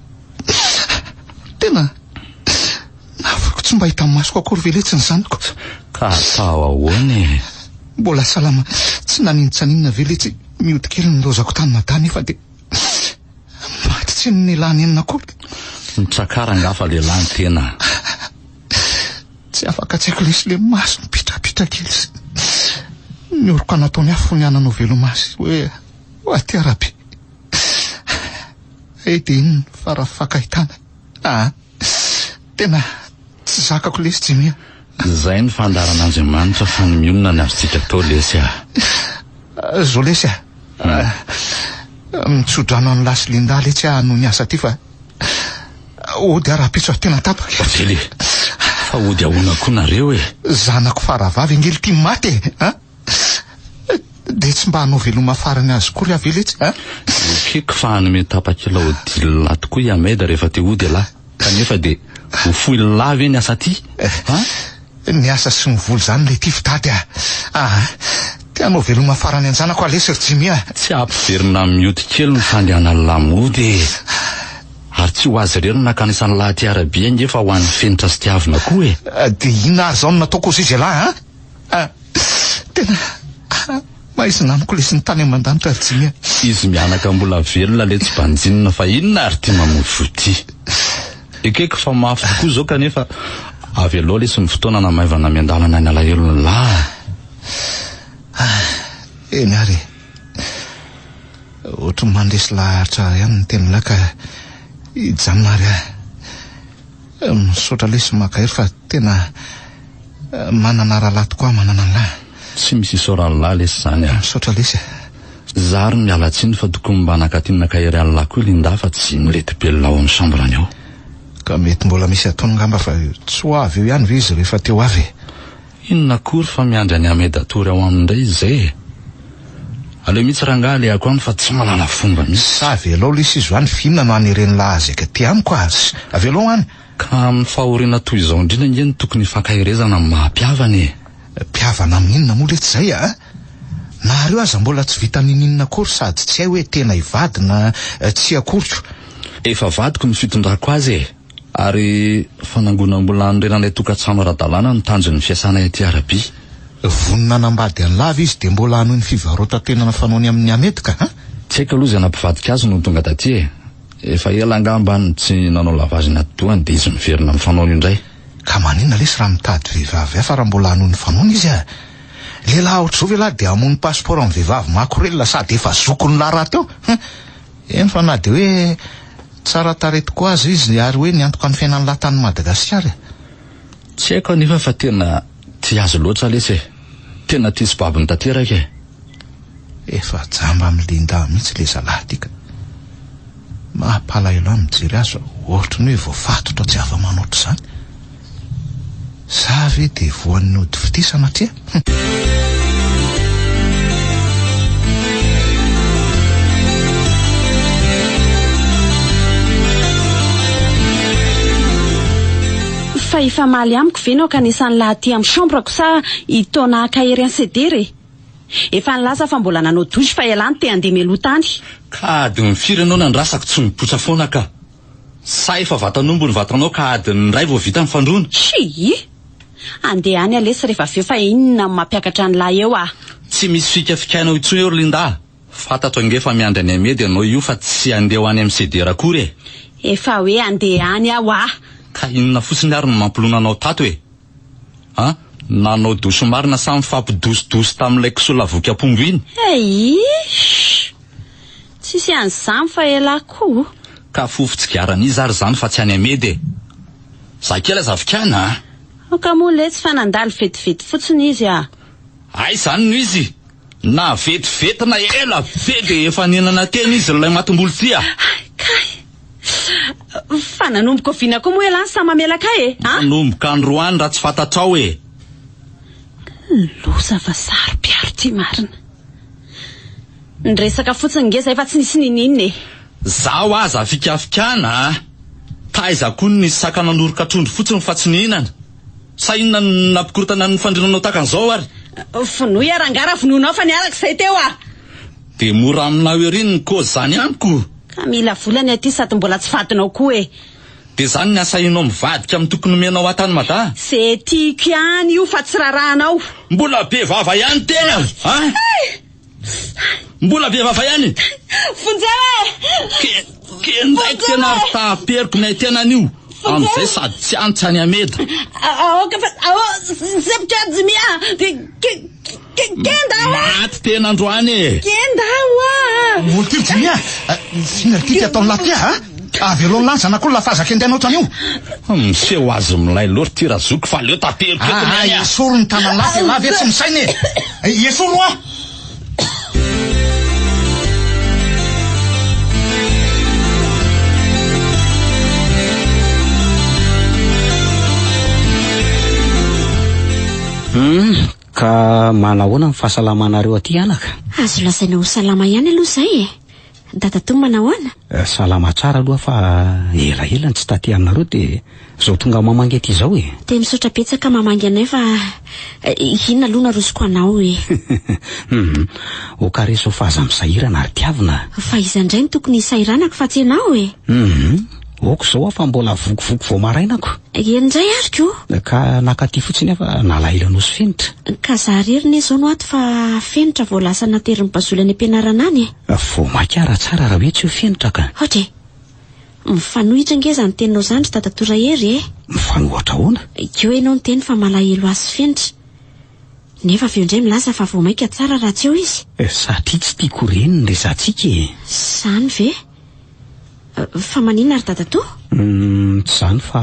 Tena nafako tsy mba hita masoko akory veletsy ny zanako. Ka atao ahoana e. Mbola salama tsy naninotsaninona veletsy miody kely ny lozako tany madany nefa dia maty tsy nilany enina akory. Mitsakara ngafa lehilahy tena. Tsy afaka tsy haiko lesy le maso mipitrapitra kely sy nioroko nataony afo ny ananao velomasy hoe aty Arabia. Dia iny fara fakahitana. Tena tsy zakako lesy Jimia. Zay ny fandaran'Andriamanitra fa ny mionona ny avytsika tao lesy zao lesy mitsodrano any lasy Linda letsy no ny asa ty fa ody ara-pitso tena tapaka. Tele fa ody ahoana koa nareo e. Zanako faravavy ngely ty maty e. Dia tsy mba hanao veloma farany azy kory avy letsy keko fa hanome tapakila odila tokoa iameda rehefa te ody lahy kanefa dia ho fohy lavy ny asa ty. Ny asa sy ny voly zany le ty fitady ty hanao veloma farany anjanako alesy ry Jimia. Tsy ampiverina miody kely ny fandehana lamody. ary tsy ho azy ireny nakanisan'ny lahy Arabia ngefa ho an'ny fenitra sy tiavina koa e. De inona ary zao no nataoko izy izy lahy tena maizina amiko lesy ny tany aman-danitra ary tsy mia. Izy mianaka mbola velona le tsy banjinina fa inona ary tia mamovo ty. Ekeko fa mafy tokoa zao kanefa avy aloha lesy ny fotoana namaivana miandalana ny alahelo ny lahy. Eny ary ohatry mandresy laharitra ihany ny teny laka ijanona ary misaotra lesy makahery fa tena manana rahalahy tokoa manana ny lahy. Tsy misy isorany lahy lesy zany a. Misaotra lesy zary miala tsiny fa tokony mba nakatinina kahery any lahy koa Linda fa tsy milety belona ao amin'ny chambrany ao. Ka mety mbola misy ataony ngamba fa tsy ho avy eo ihany ve izy rehefa teo avy. Inona kory fa miandry any Amedatory ao amindray izay. Aleo mihitsy rangaha le ako any fa tsy manana fomba mihitsy. Sa avy aloha lesy izy hoany finona no anireny lahy azy eka ty amiko azy. Avy aloha any. Ka amin'ny fahoriana toy izao indrindra ngeny tokony fankahirezana amin'ny maha-piavany. Piavana amin'inona moa le tsy zay a? Na areo aza mbola tsy vita ninina akory sady tsy hay hoe tena hivady na tsy akorotro. Efa vadiko ny fitondrako azy e. Ary fanangona mbola anirenanay tokantrano ara-dalàna ny tanjon'ny fiasanay aty Arabia. Vonona nambady any lava izy de mbola hanohy ny fivarotan-tenana fanaony amin'ny Ametika ha? Tsy haiko aloha izay nampivadika azy no tonga taty e. Efa ela angamba ny tsy nanao lavazina doany de izy miverina amin'ny fanaony indray. Ka manina lesy raha mitady vehivavy afa raha mbola hanohy ny fanaony izy a? Lehilahy ohatr'izao ve lahy de hamono passeport amin'ny vehivavy makorelina sady efa zokony lahy raha teo. Eny fa na de hoe tsara tarety koa azy izy ary hoe niantoka ny fiainan'ny lahatany Madagasikara. Tsy haiko anefa fa tena ty azy loatra lesy e. Tena ty sy babiny tanteraka e. Efa jamba amin'ny Linda mihitsy le zalahy tika. Mampalahelo ahy mijery azy ohatry ny hoe voafatotra tsy ava manoatra zany. Sa ve de voan'ny ody fitisana tria? Fa efa maly amiko ve nao ka nisan'ny lahy aty amin'ny chambrako sa hitaona kahery any sedery. Efa nilasa fa mbola nanao douche fa ialany te andeha mialoha tany. Ka adiny firy anao nandrasako tsy mipotra foana ka. Sa efa vatan'ombo ny vatanao ka adiny ray vao vita ny fandroana. Shi! Andeha any alesy rehefa aveo fa inona mampiakatra ny lahy eo ah. Tsy misy fikafikainao intsony eo Linda. Fantatro angefa miandry any Amedy ianao io fa tsy andeha ho any amin'ny sedery akory e. Efa hoe andeha any aho ah. Ka inona fotsiny ary no mampilona anao tato e? Ha? Nanao doso marina samy fampidosodosy tamin'ilay kisola voky ampongo iny. Tsisy an'izany fa ela koa. Ka fofotsigarana izy ary zany fa tsy any Amedy e. Zakela zavikana a? Ka moa le tsy fa nandalo vetivety fotsiny izy ah. Ay zany no izy. Na vetivety na ela be de efa nenana tena izy ilay matomboly ty a. Fa nanomboka vina koa moa elany sa mamelaka e ha? Nanomboka androany raha tsy fantatrao e. Loza fa saro-piaro ty marina. Nresaka fotsiny ngeza efa tsy nisy ninina e. Zaho aza fikafikana taiza koa nisy saka nanoroka trondro fotsiny fa tsy nihinana. Sa inona nampikorotana ny fandrinanao takan'izao ary? Finoy arangara vononao fa niarak'izay teo ah. De mora aminao ery ny kozy zany amiko. Ka mila volany aty sady mbola tsy vadinao koa e. De zany ny asainao mivadika amin'ny tokony menao atany mada. Se tiako ihany io fa tsy rarahanao. Mbola be vava ihany tena ha? Mbola be vava ihany. Fonjeo e. Kenday tena taperiko nay tena nio. Amizay sady tsy antsa any Amedy. Septra jimia. Kenda maty tena androany e. Kenda wa. Molty jimia. Fina tika ataony lahy tia ha? Avy aloha lansana koa lafazaka endainao tanio. Miseho azy milay loatra ty razoko fa leo taperiko eto ny a. Esoro ny tanana lahy lahy ve tsy misainy e. Esoro a. Ka manahoana ny fahasalamanareo aty anaka? Azo lasaina ho salama ihany aloha zay e. Dadato manahoana? Salama tsara aloha fa ela ny tsy taty aminareo de zao tonga mamangy aty zao e. De misaotra betsaka mamangy anay fa inona aloha narosoko anao e. O kareso fahaza misahirana ary tiavina. Fa iza indray ny tokony sahiranako fa tsy ianao e. oko zao fa mbola vokovoko vao marainako. Enindray ariko Ka nakaty fotsiny afa nalaila nosy fenitra. ka zaririna izao no ato fa fenitra vao lasa naterin'ny bazoly any am-pianarana any Vao makara tsara raha hoe tsy ho fenitra ka. Ohatry mifanohitra ngeza ny teninao zany ry tatatora hery Mifanohatra ahoana? Eo ianao ny teny fa malahelo azy fenitra. Nefa avy eo indray milaza fa vao maika tsara raha tsy eo izy. Satria tsy tiako reny ny resantsika e. Zany ve? Fa maninona ry tatato? Tsy zany fa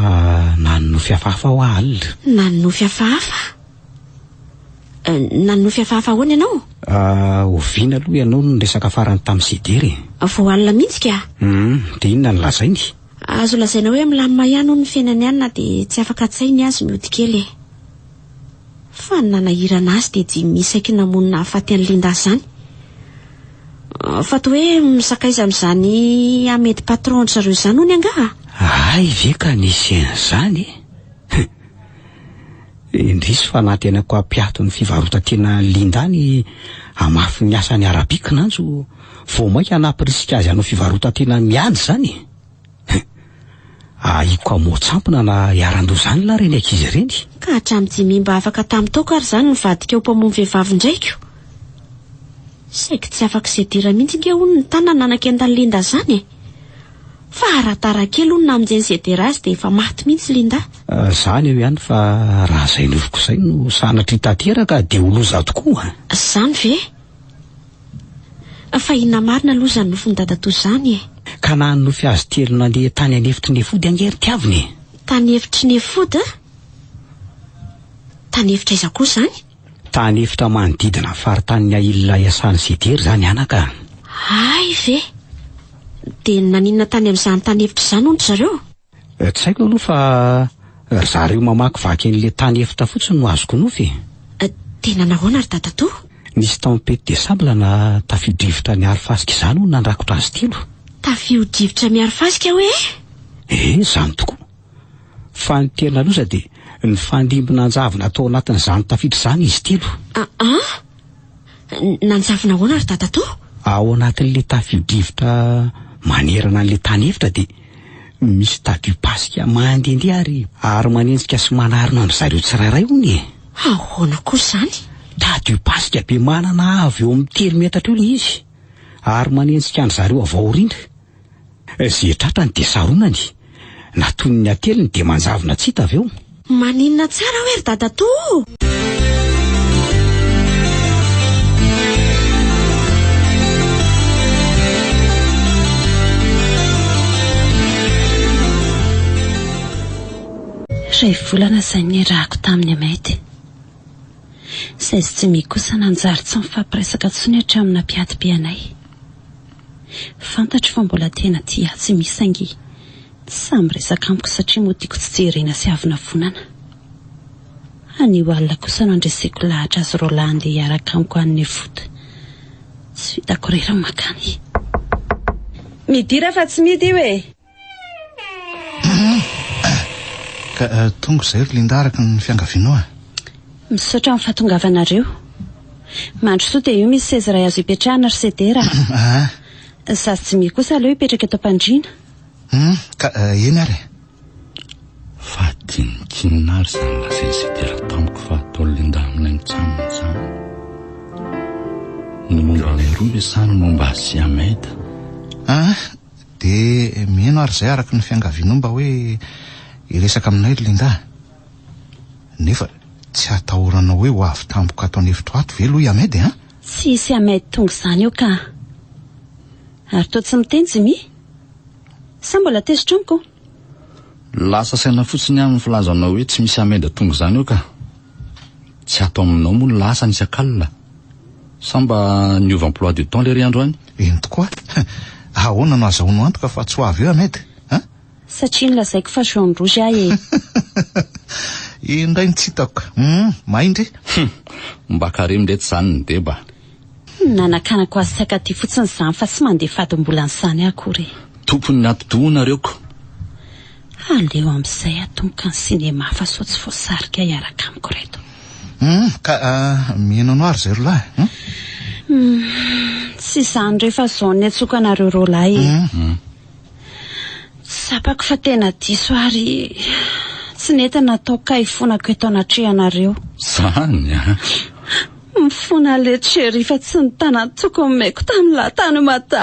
nanonofy hafahafa ho alina. Nanonofy hafahafa? Nanonofy hafahafa ahoana ianao? Oviana aloha ianao no resaka farany tamin'ny sidery. Vao alina mihitsy ka? Dia inona no lazainy? Azo lazaina hoe milamina ihany ny fiainany ihany na dia tsy afaka tsainy azy miody kely. Fa nanahirana azy dia tsy misaiky namonina hafaty an'ny Linda zany. Fa toa hoe misakaiza amin'izany amedy patron zareo izany hony angaha? Ay ve ka nisy an'izany indrisy fa natenako ampiato ny fivarotantena Linda ny amafy ny asany arabika nanjo vao maika hanapirisika azy hanao fivarotantena miady zany. Aiko amotsampona na hiarandoha zany la reny ankizy ireny. Ka hatramin'ny dimy mba afaka tamin'ny taoko ary zany nivadika ho mpamono vehivavy indraiko. Saika tsy afaka izay dira mihitsy nge hono ny tanana nankendany Linda zany. Fa aratara kely hono namonjeny izay dira azy dia efa maty mihitsy Linda. Zany eo ihany fa raha izay novoko izay no sanatry tanteraka dia ho loza tokoa. Zany ve? Fa inona marina loza ny nofony dadato zany Ka na nofy azy telo nandeha tany anefitry nefody angery tiaviny. Tany efitry nefody? Tany efitra aiza koa zany? Tany efitra manodidina faritany Ailina Iasany Sidery zany anaka. Ay ve? Dia naninona tany amin'izany tany efitra izany hono zareo? Tsy haiko aloha fa zareo mamaky vaky an'ilay tany efitra fotsiny no azoko nofy. Tena nahoana ry tatato? Nisy tempête de sable na tafio-drivotra miaro fasika izany no nandrakotra azy telo. Tafio-drivotra miaro fasika hoe? Zany tokoa. Fa ny tena loza dia ny fandimbona anjavona atao anatin'izany tafiditra izany izy telo. Nanjavona ahoana ry tatato? Ao anatin'ilay tafio-drivotra manerana an'ilay tany efitra dia misy tadio pasika mandehandeha ary manenjika sy manarina andry zareo tsirairay hony. Ahoana koa zany? Tadio pasika be manana avy eo amin'ny 3 metatra eo ilay izy ary manenjika andry zareo avy aoriana. Izay tratrany dia saronany, naton'ny ateliny dia manjavona tsy hita avy eo. Maninona tsara hoe ry tatato? Ray volana izay nirahako tamin'ny amaity. Izay tsy mikosa nanjary tsy mifampiresaka tsony hatramina piady be anay. Fantatro fa mbola tena tia tsy misy angy. Samy resaka amiko satria moa tiako tsy jerena sy avina vonana. Anio alina kosa no andreseko lahatra azy Roland dia hiaraka amiko an'ny foto. Tsy hitako rera makany. Midira fa tsy midy io e. Ka tonga izay ry Linda araka ny fiangavianao Misaotra amin'ny fahatongavanareo. Mandro soa dia io misy seza iray azo hipetrahana ry sedera. Zazy tsy mi kosa aleo hipetraka eto am-pandriana. Ka eny ary fa tinikinina ary zany lazainy sedera tamiko fa atao Linda aminay mitsanona izany. Ny momba ilay roa ve sa ny momba azy Ahmed? dia mihaino ary izay araka ny fiangavianao mba hoe iresaka aminay ry Linda. Nefa tsy atahoranao hoe ho avy tampoka ato anefitro ato ve aloha i Ahmed Tsy isy Ahmed tonga izany eo ka. Ary toa tsy miteny Jimmy? Sa mbola tezitra amiko? Lasa saina fotsiny amin'ny filazanao hoe tsy misy Ahmed tonga izany eo ka. Tsy atao aminao moa ny lasa nisy akalina. Sa mba niova emploi du temps lery andro any? Eny tokoa. Ahoana no azahoanao antoka fa tsy ho avy eo Ahmed? Satria nilazaiko fa jaune rouge ahy indray tsy hitako. Maindry mba karemindreto izany ny deba. Nanakanako azy saika ty fotsiny izany fa tsy mandeha fadimbola an'izany akory. Tompony natodohanareoko. Aleo amin'izay atomboka ny sinema fa so tsy voasarika hiaraka amiko reto. Ka mihainao ary izay rolahy? Tsy izany rehefa zao ny atsoka anareo rolahy. Sapako fa tena diso ary tsy netana natao kay fonako eto anatrehanareo. Zany a? Mifona letrery fa tsy ny tanany tokony meko tamin'ny latany mata.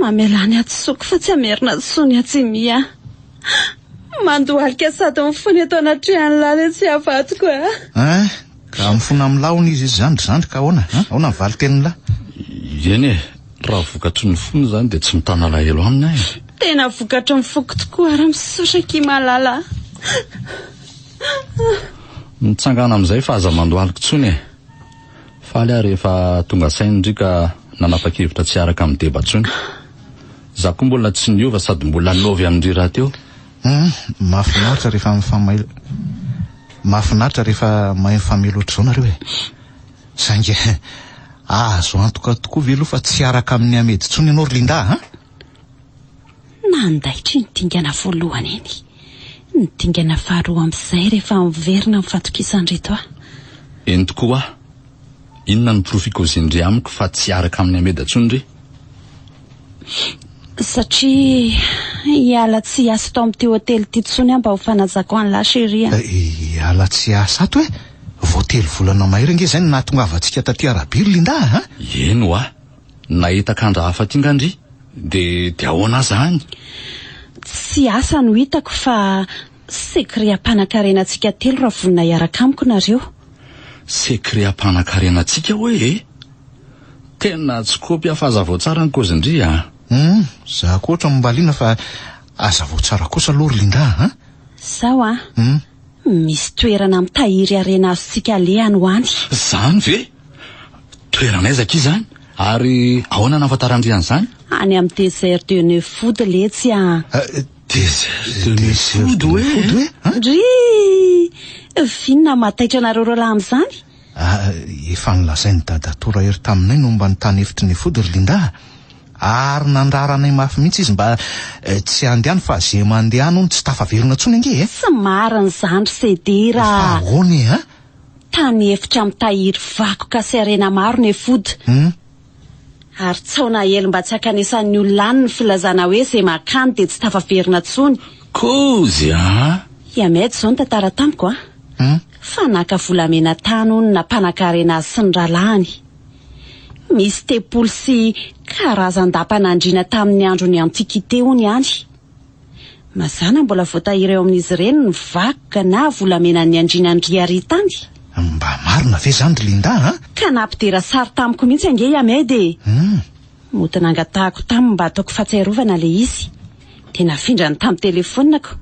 Mamelany atsoko fa tsy amerina tsony atsimia. Mandohalika sady mifona eto anatrehan'ny lala tsy afatiko ka mifona amin'ny laony izy zandry ka ahoana ahoana ny valy tenin'la eny raha vokatry ny fony zany dia tsy mitana lahelo amina tena vokatry ny foko tokoa ary misotra kimalala. mitsangana amin'izay fa aza mandohaliko tsony faly aho rehefa tonga sainy ndrika nanapa-kevitra tsy araka amin'ny deba tsony. Za koa mbola tsy niova sady mbola lovy amin'ny raha teo. Mahafinaritra rehefa mahay mifamely ohatr' izao nareo saingy azo antoka tokoa ve aloha fa tsy araka amin'ny amedy tsony ianao Linda Nandaitry ny dingana voalohany eny. Ny dingana faharoa amin'izay rehefa miverina mifatokisandreto eny tokoa inona ny profiko zindry amiko fa tsy araka amin'ny amedy tsony ry? Satria iala tsy asa tao amin'ity hotely ity tsony mba ho fanazako an'la chérie. Iala tsy asa ato voately volana mahery nge zay nahatongavantsika taty Arabiry Linda eny oa nahita kandra hafa tingandry de ahoana zany? Tsy asa no hitako fa sekream-panakarenantsika telo raha vonina iaraka amiko nareo. Sekream-panakarenantsika hoe tena tsy kopy afazavao tsara ny kozindry za koatra mbaliana fa azavao tsara kosa aloha Linda sao misy toerana mitahiry arena azontsika lehany ho any. Zany ve? Toerana aizaka izany? Ary ahoana nafatarandry an'izany? Any amin'ny désert de Neufoude letsy Désert de Neufoude hoe? Ry vinona mataitra nareo roalahy amin'izany? Efa nilazainy dadatora ery taminay no mba nitany hevitry Neufoude Linda. Ary nandraranay mafy mihitsy izy mba tsy andehany fa zay mandehany no tsy tafaverina tsony ange Tsy marina zandry sedera. Ahoana Tany efitra mitahiry vakoka sy arena maro Neufoude. Ary tsaona hely mba tsy akanesan'ny olona any ny filazana hoe zay makany dia tsy tafaverina tsony. Kozy Iamedy zao ny tantara tamiko fa naka volamena tany hono nampanankarena azy sy ny ralahany. Misy tepolo sy karazan-dapanandriana tamin'ny andron'ny antikité hono ihany. Mazana mbola voatahiry eo amin'izy ireny ny vakoka na volamenan'ny andrianandry ary tany. Mba marina ve zany Linda Ka nampidera sary tamiko mihitsy ange Iamedy mody nangatahako taminy mba ataoko fahatsiarovana le izy. Dia nafindra ny tamin'ny telefonako.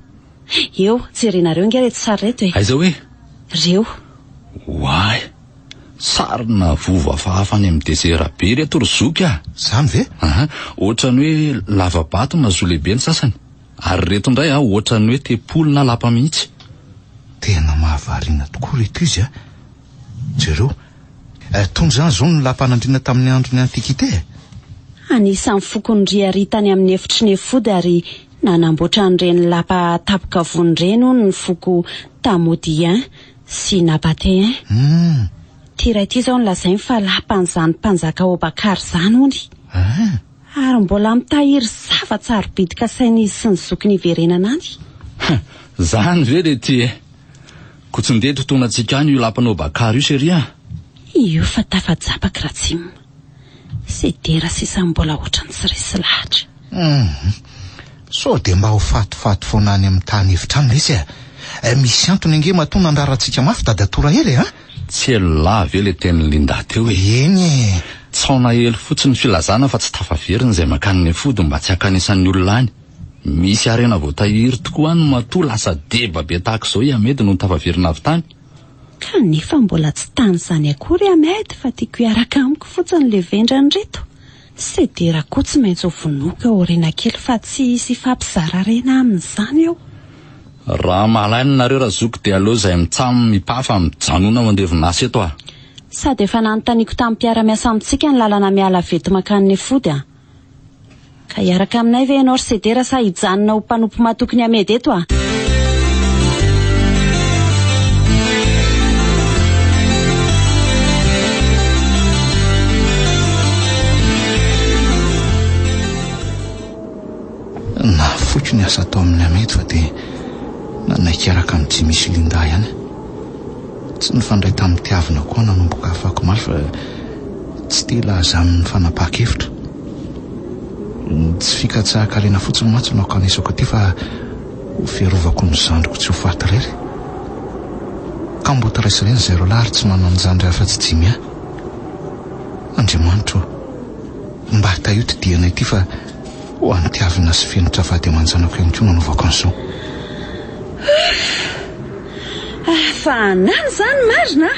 Eo jerenareo nge reto sary reto aiza hoe? Reo Why? Sarina vova fahafany amin'ny désert be reto ry zoky Zany ve? Ohatrany hoe lavabato mahazo lehibe ny sasany. Ary reto indray ohatrany hoe tepolo na lapa mihitsy. Tena mahavariana tokoa reto izy jereo tony zany zao ny lampanandriana tamin'ny andron'ny antikité. Anisan'ny fokony ry tany amin'ny efitry Neufoude ary nanamboatra an'ireny lapa tapoka von'ireny hono ny foko Tamodien sy Nabatéen. Ty ray ty zao nolazainy fa lapan'izany mpanjaka Obakar zany hony. Ary mbola mitahiry zava-tsarobidy sainy sy ny zoky niverenana any. Zany ve le ty Kotsindeto totonantsika any io lapanao Bakary io chérie Io fa tafajapaka ratsimo. Sedera sisa mbola ohatrany tsy resy lahatra. So dia mba ho fatifaty foana any amin'ny tany hevitra any izy misy antony ange mahatona andrarantsika mafy dadatora hely Tsy ela ve le teny Linda teo eny tsaona hely fotsiny filazana fa tsy tafaverina izay makany Neufoude mba tsy akanesan'ny olona any. Misy arena voatahiry tokoa any matoa lasa deba be tahaka izao Iamedy no tafaverina avy tany. Kanefa mbola tsy tany zany akory Iamedy fa tiako hiaraka amiko fotsiny le vendrany reto. Sedera koa tsy maintsy ho vonoaka orena kely fa tsy hisy fampizara rena amin'izany eo. Raha mahalaina nareo raha zoky dia aloha izay mitsamo mipafa mijanona ao andevonasy eto Sady efa nanontaniako tamin'ny mpiara-miasa amintsika ny lalana miala vety makany Neufoude Ka hiaraka aminay ve ianao ry Sedera sa hijanona ho mpanompo mahatoky ny Iamedy eto tiaraka ny tsy misy Linda ihany. Tsy nifandray tamin'ny tiavina koa nanomboka afako maly fa tsy tela aza amin'ny fanapaha-kevitra. Tsy fikatsahaka lena fotsiny mantsy no akanesako aty fa ho fiarovako ny zandriko tsy ho faty rery. Ka mbo tiraisireny zay ro lahary tsy manao ny afa-tsy jimy ahy. Andriamanitra mba tahotodianay ity fa ho antiavina sy fenitra vady aman-janako ihany koa nanovako an'izao. Fa anahy zany marina.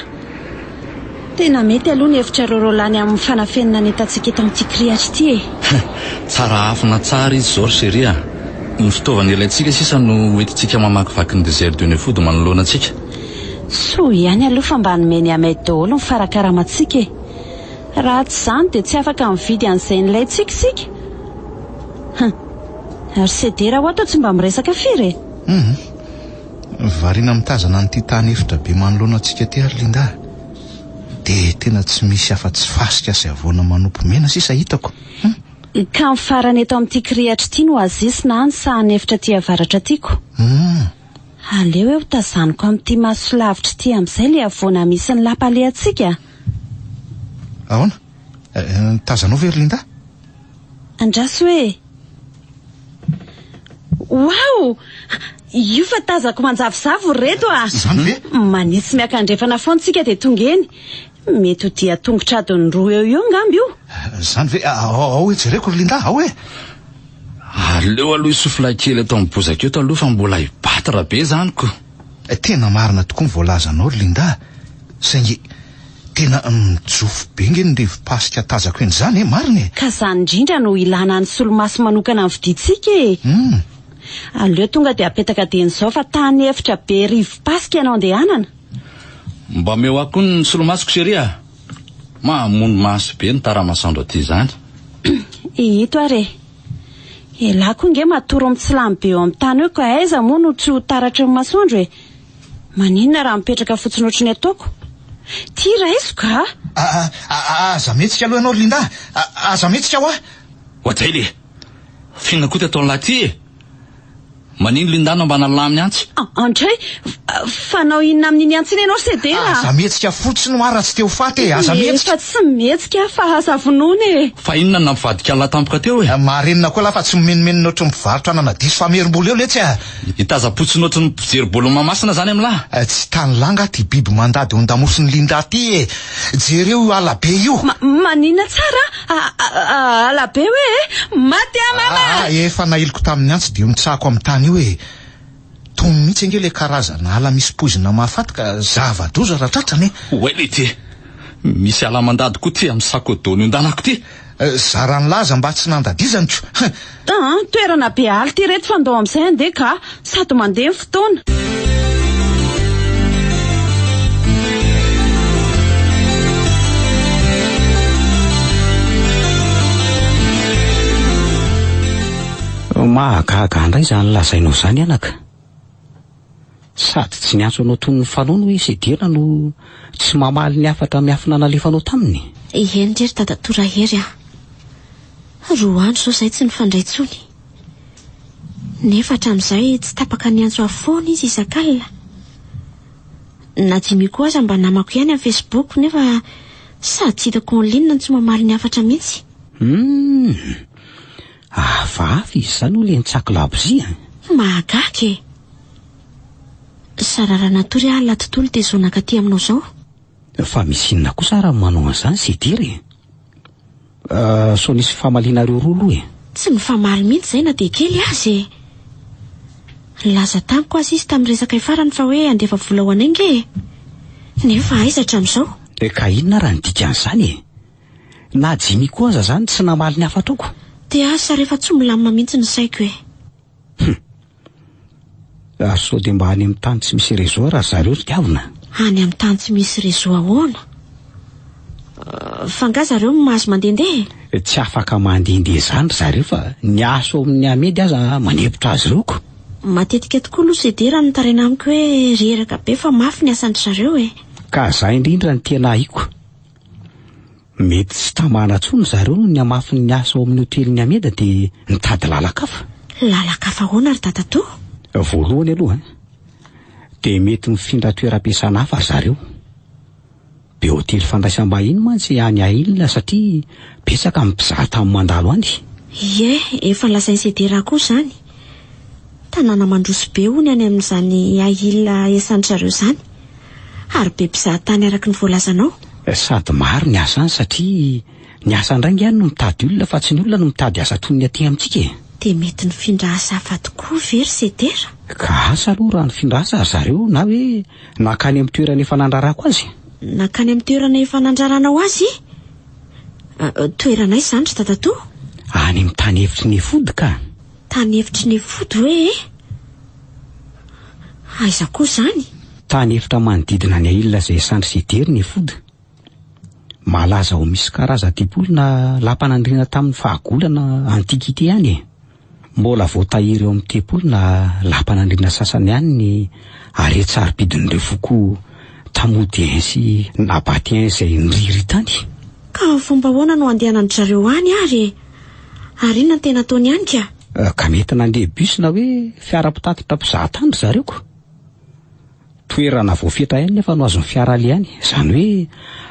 Tena mety aloha ny hevitra rorolany amin'ny fanafenina ny etantsika eto amin'ity kriatra ity e. Tsara afina tsara izy zao seria. Ny fitaovana ilaintsika sisa no entintsika mamakivaky ny désert de Neufoudy manoloana antsika. So ihany aloha fa mba nomeny amay daholo ny farakaramatsika e. Raha tsy zany dia tsy afaka mividy an'izay nilayntsika sika. Ary sedera ho atao tsy mba miresaka firy e. Variana mitazana n'ity tany efitra be manoloana antsika ty ary Linda. Dia tena tsy misy afa-tsy fasika sy avoana manompo mena sisa hitako. Ka mifarany eto amin'ity kriatra ity no azisina any sahany efitra ty avaratra tiako. Aleo eo tazaniko amin'ity maso lavitra ity amin'izay le avoana misy ny lampalehantsika. Ahoana? Tazanao ve ry Linda? Andraso hoe. Wow! Io fa tazako manjavozavo reto a. Zany ve? Manitsy miakandrefana foantsika dia tonga eny. Mety ho dia tongotra adiny roa eo ngamby io. Zany ve? Ao jereko ry Linda, ao e. Aleo aloha isofla kely atao amin'ny bozaka eto aloha fa mbola hibatra be zany ko. Tena marina tokoa ny voalazanao ry Linda. Saingy tena mijofo be nge ny revim-pasika tazako eny zany e, marina e. Ka zany indrindra no ilana ny solomaso manokana amin'ny vidintsika e. Aleo tonga dia apetaka dian'izao fa tany efitra be rivo-pasika ianao andehanana. Mba meo ako ny solomasoko seria. Mamono maso be ny taramasandro aty zany. Ito are. Elako nge matoro amin'ny tsilamy be eo amin'ny tany eo ka aiza moa no tsy ho taratry ny masoandro e. Maninona raha mipetraka fotsiny ohatrany ataoko? Ty raiso ka? Aza metsika aloha ianao ry Linda. Aza metsika ho ah. Ohatsay le. Finakota atao laty e. Manino Linda no mba nalaminy antsy? Andray, fanao inona amin'iny antsiny ianao sedera? Aza metsika fotsiny no ara tsy teo faty e. Aza metsika. Fa tsy metsika fa aza vonoana e. Fa inona nampivadika latampoka teo e? Marenina koa lafa tsy mimenomenina ohatry ny mpivarotra anana diso famerim-bola eo letsy a. Itaza-potsiny ohatry ny mpijery-bolo mamasina zany amlahy. Tsy tany langa ty biby mandady ho ndamosiny Linda ty e. Jereo alabe io. Manina tsara? Alabe hoe maty mama. Efa nahiloko tamin'ny antsy dia mitsako amin'ny tany io e. Tony mihitsy nge le karazana ala misy poizina mahafaty ka zava-doza ratratrany. Oe ty. Misy ala mandady koa ty amin'ny sakodony ondanako ty. Zarany laza mba tsy nandadizany ko. Toerana be aly ty reto fandao amin'izay andeha ka sady mandeha ny fotoana. Mahagaga indray zany lazainao zany anaka. Sady tsy niantso anao toy ny fanono hoe sedera no tsy mamaly ny afatra miafina nalefanao taminy. Eny rery dadatora hery ah. Roa andro zao zay tsy nifandray tsony. Nefa hatramin'izay tsy tapaka niantso afoana izy isan-kalina. Na dimy koa aza mba namako ihany amin'ny Facebook nefa sady tsy hitako en ligne tsy mamaly ny afatra mihitsy. Vavy izy zany ho le nitsakolabozia. Mahagaga e. Sarara natory ala tontolo dia zonaka ty aminao zao. Fa misy inona kosa raha manao an'izany sedera e. So nisy famalinareo roa aloha e. Tsy mifamaly mihitsy zay na dia kely azy e. Laza tamiko azy izy tamin'ny resaka ifarany fa hoe andefa vola ho anay nge. Nefa aiza hatramin'izao. Ka inona raha nidika an'izany e. Na dimy koa aza zany tsy namaly ny afatrako. Dia asa rehefa tsy milamina mihitsy ny saiko e. So dia mba any amin'ny tany tsy misy réseau raha zareo ry tiavina. Any amin'ny tany tsy misy réseau ahoana? Fa nga zareo mahazo mandehandeha? Tsy afaka mandehandeha zany zareo fa ny aso amin'ny amedy aza manepitra azy ireo ko. Matetika tokoa aloha sedera ny taraina amiko hoe reraka be fa mafy ny asandry zareo e. Ka za indrindra ny tena haiko. Mety tsy tamana tsony zareo no ny amafy ny asa ao amin'ny hotelin'ny ameda dia nitady lalakafa. Lalakafa ahoana ry dadato? Voalohany aloha dia mety mifindra toeram-piasana hafa zareo. Be hotely fandraisam-bahiny mantsy any Ailina satria betsaka amin'ny mpizaha tamin'ny mandalo any. Ie, efa lazainy Sedera koa zany. Tanàna mandroso be hony any amin'izany Ailina esan'ny zareo zany. Ary be mpizaha tany araka ny voalazanao. Sady maro ny asa any satria ny asa ndraingy ihany no mitady olona fa tsy ny olona no mitady asa toy ny aty amintsika. Dia mety nifindra asa hafa tokoa very Sedera. Ka asa aloha raha nifindra asa zareo na hoe nakany amin'ny toerana efa nandrarako azy. Nakany amin'ny toerana efa nandraranao azy? Toerana izany ry Dadatoa? Any amin'ny tany hevitry ny Efody ka. Tany hevitry ny Efody hoe? Aiza koa zany? Tany hevitra manodidina ny Ailina izay esan'ny Sedera ny Efody. Malaza ho misy karazan-tepolona lampanandriana tamin'ny fahagolana antikité any. Mbola voatahiry eo amin'ny tepolona lampanandriana sasany ihany ny aretsaripidin'ireo foko Tamodien sy Nabatien izay niriry tany. Ka fomba ahoana no andehanan'ny zareo any ary? Ary inona no tena ataony any ka? Ka mety nandeha bus na hoe fiara-pitatitra mpizahatany zareo ko. Toerana voafetra ihany nefa no azon'ny fiara ale any. Izany hoe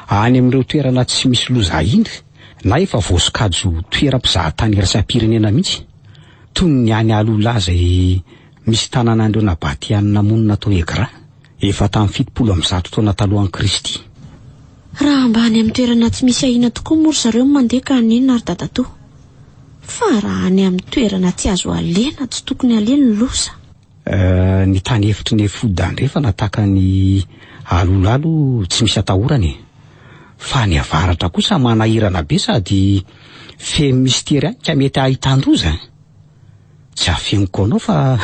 any amin'ireo toerana tsy misy loza indry na efa voasokajy toeram-pizahatany iraisam-pirenena mihitsy. Toy ny any Alola izay misy tanànandreo Nabatianina monina tao Egra efa tamin'ny 70 taona talohan'i Kristy. Raha mba any amin'ny toerana tsy misy ahina tokoa moa zareo mandeha ka ninona ary Dadatoa? Fa raha any amin'ny toerana tsy azo alena tsy tokony alena loza. Ny tany hevitry ny Efody andrefa nataka ny Alolalo tsy misy atahorany. Fa ny avaratra kosa manahirana be sady feno mistera any ka mety ahitandroza. Tsy afenoko anao fa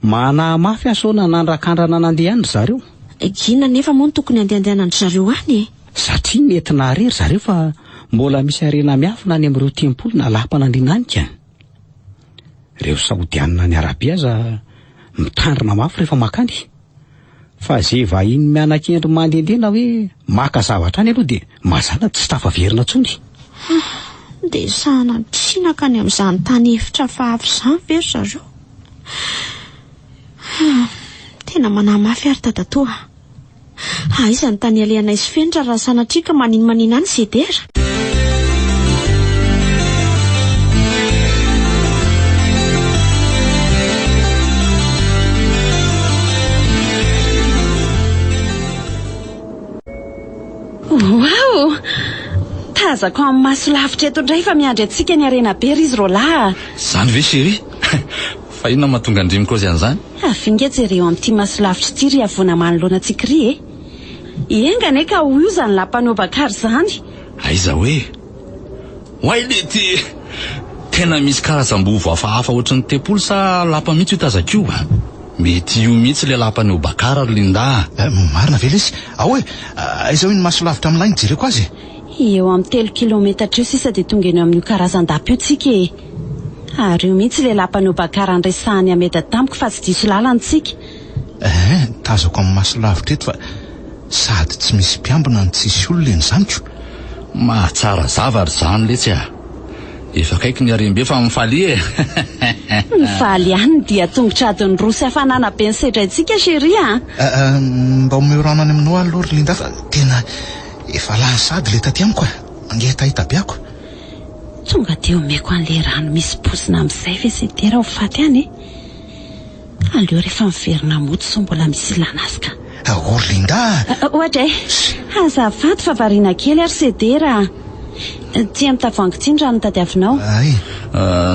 manamafy asona nandrakandrana nandeha any zareo. Gina nefa moa no tokony andehandehanany zareo any. Satria nentina rery zareo fa mbola misy arena miafina any amin'ireo tempolona lampanandriana any ka. Ireo saodianina ny Arabia aza mitandrina mafy rehefa makany. Fa zay vahiny mianan-kendry mandehandeha na hoe maka zavatra any aloha dia mazana tsy tafaverina intsony. Dia sahana tsinaka any amin'izany tany hevitra fahafa izany very zareo. Tena manamafy ary Dadatoa. Aiza ny tany alehanay sy fenitra raha sanatrika manino any Sedera. Wow! Tazako amin'ny maso lavitra eto indray fa miandry antsika ny arena be ry izy rola. Zany ve chéri? Fa inona mahatonga andrimiko azy an'izany? Afinga jereo amin'ity maso lavitra ity ry avoana manoloana antsika ry e. Iengana ka ho io zany lampanao Bakary zany. Aiza hoe? Hoay lety tena misy karazam-bovo hafahafa ohatran'ny tepolo sa lapa mihitsy io tazako io? Mety io mihitsy le lampanao Bakary ary Linda. Marina ve lesy? Hoe aiza hoe ny maso lavitra amin'ilay ny jereko azy? Eo amin'ny 3 kilometatra eo sisa dia tonga eny amin'io karazan-dapa io tsika e. Ary io mihitsy le lampanao Bakary andresahany Ameda tamiko fa tsy diso lalantsika. Tazako amin'ny maso lavitra eto fa sady tsy misy mpiambina ny tsisy olona eny zaniko. Mahatsara zavary zany letsy a. Efa kaiky ny arembe fa mifaly e. Mifaly ihany dia tongotra adiny roa sy hafanana be ny sedraitsika chéri a. Mba omeorana any aminao aloha Linda fa tena efa lasady le taty amiko angeha tahita be ako. Tonga dia omeko an'le rano misy pozina amin'izay ve Sedera ho faty any e. Aleo rehefa miverina moto so mbola misy ilanazy ka. Linda. Ohatra e. Azafady fa variana kely ary Sedera. Tia mitavoangy ity ny rano tadiavinao.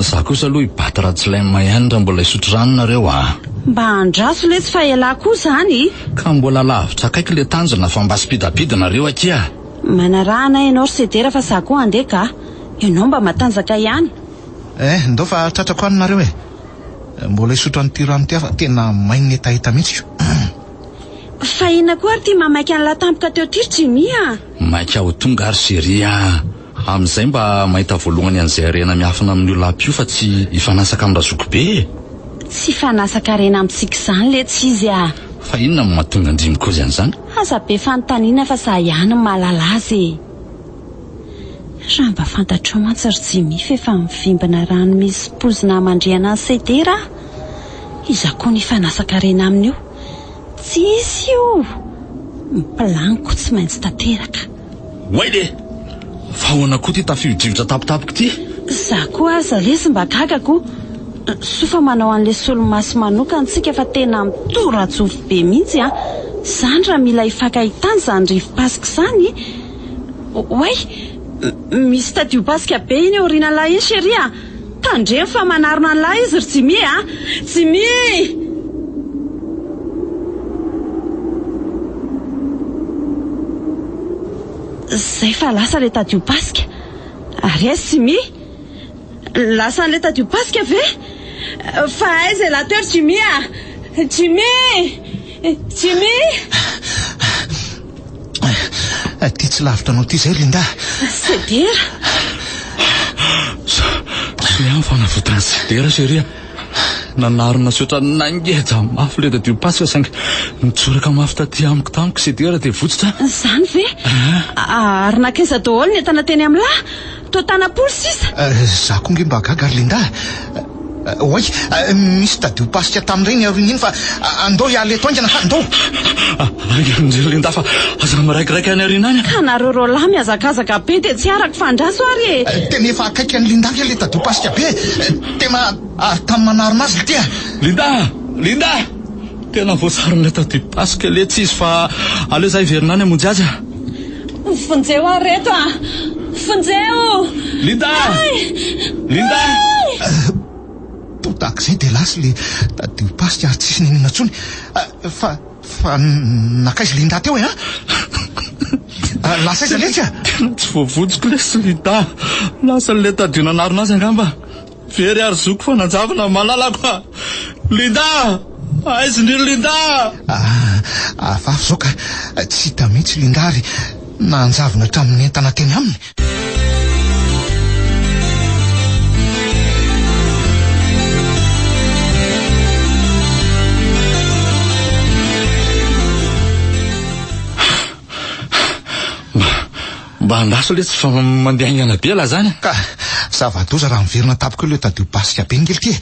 Za kosa aloha hibaty ratsilema ihany raha mbola hisotro rano nareo a. Mba andraso le tsy faela koa zany. Ka mbola lavitra kaiky le tanjona fa mba spidapidinareo aty a. Manarahana ianao ry Sedera fa za koa andeha ka. Ianao mba matanjaka ihany. Ndao fa tratrako any nareo e. Mbola hisotro an'ity rano ty fa tena mainy tahita mihitsy. Fa inona koa ary ty mamaiky an'la tampoka teo tiritsy mia. Maika ho tonga ary chéri a. Amin'izay mba mahita voalohany an'izay arena miafina amin'ny olapy io fa tsy hifanasaka amin'ny razoko be. Tsy fanasaka arena amintsika izany le tsy izy a. Fa inona no mahatonga andrimiko azy an'izany? Aza be fanontaniana fa za ihany mahalala azy. Raha mba fantatrao mantsy ry Jimmy fa efa mivimbana rano misy pozina mandriana ny Sedera. Iza koa ny fanasaka arena amin'io tsisy io mipilaniko tsy maintsy tanteraka. Oay le fa ahoana koa ty tafio-drivotra tapitapiko ty? Za koa aza lesy mba gagako sofa manao an'le solomaso manokana tsika fa tena mitoratsofo be mihitsy a. Zany raha mila hifankahitany zany rivo-pasika zany. Oay, misy tadio pasika be iny aoriana lahy iny chérie a. Tandremo fa manarona an'lahy izy ry Jimmy a. Jimmy! Zay fa lasa le tadio pasika. Ary aiza Jimmy? Lasa an'le tadio pasika ve? Fa aiza la teo Jimmy a? Jimmy! Jimmy! Ty tsy lavitra anao ty zay Linda. Sedera. Sy ihany fanavotana sedera chérie. Nanarona sotra nangeja mafy le tadio pasika saingy nitsoraka mafy taty amiko tamiko sedera dia votsitra. Zany ve? Ary nakaiza daholo ny entana teny amin'lahy. Toa tanapolo sisa. Za koa nge mba gaga ry Linda. Oay, misy tadio pasika tamin'ireny aoriana iny fa andao hiala eto aingana andao. Angery Linda fa aza miraikiraiky any aoriana any. Ka nareo ro lahy miazakazaka be dia tsy araka fandraso ary e. Tena efa akaiky any Linda ke le tadio pasika be. Tena tamin'ny manarona azy ty. Linda! Tena voasarin'le tadio pasika le tsy izy fa aleo zay verinany amonjy azy. Fonjeo ary reto a. Fonjeo! Linda! Takzay dia lasy le tadio pasika ary tsisy ninina ntsony. Fa nakaizy Linda teo e lasa iza letsy a. Tsy voavotsiko lesy Linda. Lasa le tadio nanarona azy angamba. Very ary zoko fa nanjavana malalako. Linda! Aizy ndry Linda! Afafy zao ka tsy hita mihitsy Linda ary nanjavona hatramin'ny entana teny aminy. Mba andaso le tsy fa mandeha ingana be la zany. Ka zava-doza raha miverina tapiko le tadio pasika be ngely ty.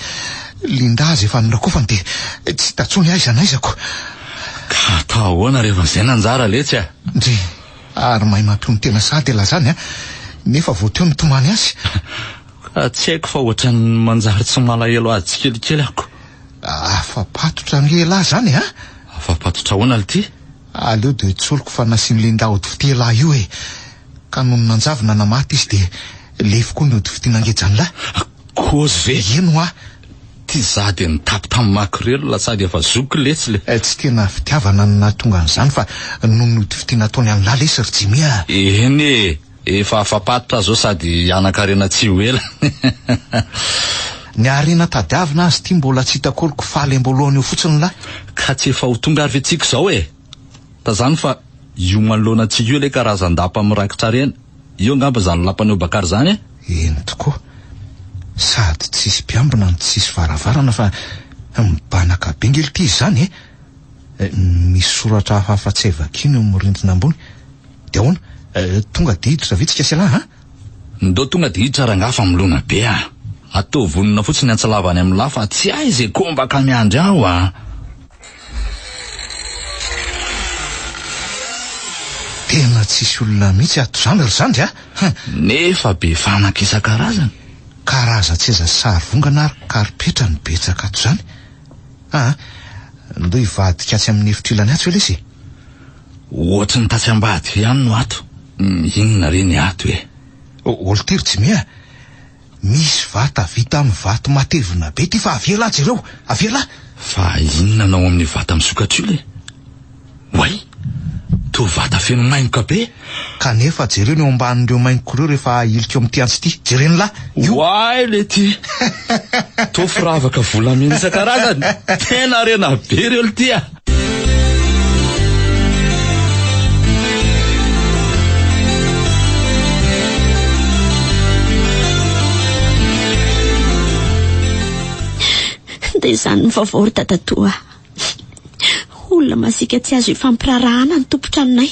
Linda azy efa norakofany dia tsy tatsony aiza naizako. Ka atao ahoana rehefa izay nanjara letsy a. Ndry ary mahay mampiony tena sady la zany a. Nefa vao teo nitomany azy. Ka tsy haiko fa ohatrany manjary tsy malahelo azy kelikely ako. Afapatotra ngela zany a. Afapatotra ahoana le ty? Aleo dia tsoloko fa nasiany Linda ody fitela io e. Ka noho nanjavona namaty izy dia lefo koa ny ody fitinangejany lahy. Kozy ve? Eno a. Ty za dia nitapy tamin'ny makorelo la sady efa zoko letsy le. Tsy tena fitiavana no nahatonga an'izany fa noho ny ody fitiana ataony any lahy lesy ry Jimmy a. Eny e, efa afapatotra zao sady anakarena tsy ho ela. Ny arena tadiavina azy ty mbola tsy hitakoloko faly ambolohany eo fotsiny lahy. Ka tsy efa ho tonga ary vetsika zao e. Tazany fa io manoloana antsika io le karazan-dapa mirakitra reny. Io ngamba zany lapaneo bakary zany e. Eny tokoa. Sady tsisy mpiambina no tsisy varavarana fa mibanaka be ngely ty zany e. Misy soratra hafahafa tsy evakiny eo mirindrina ambony. Dia ahoana? Tonga dihiditra vetsika sy lahy ha? Ndao tonga dihiditra rangafa milona be a. Atao vonona fotsiny antsalavany amin'ny lafa tsy aizy kombaka miandry aho a. Tena tsisy olona mihitsy ato zany ry zandry a. Nefa be fanaka isan-karazany. Karaza tsy eza sary vongana ary karipetra ny betsaka ato zany. Ndo hivadika tsy amin'ny efitra ilany ato lesy. Ohatry ny tatsy ambady ihany no ato. Inona reny ato e. Olo ty ry Jimmy a. Misy vata vita amin'ny vato matevina be ty fa avela azy ireo. Avela. Fa inona nao amin'ny vata misokatra io le? Oay, to vata feno maingoka be. Kanefa jereny eo ambanin'ireo maingoka ireo rehefa ilika eo amin'ty antsy ty. Jereny la. Oay le ty. To firavaka volamena isan-karazany. Tena rena be reo le ty a. Dia izany ny vaovao ry dadatoa. Olona masika tsy azo ifampirarahana ny tompotranonay.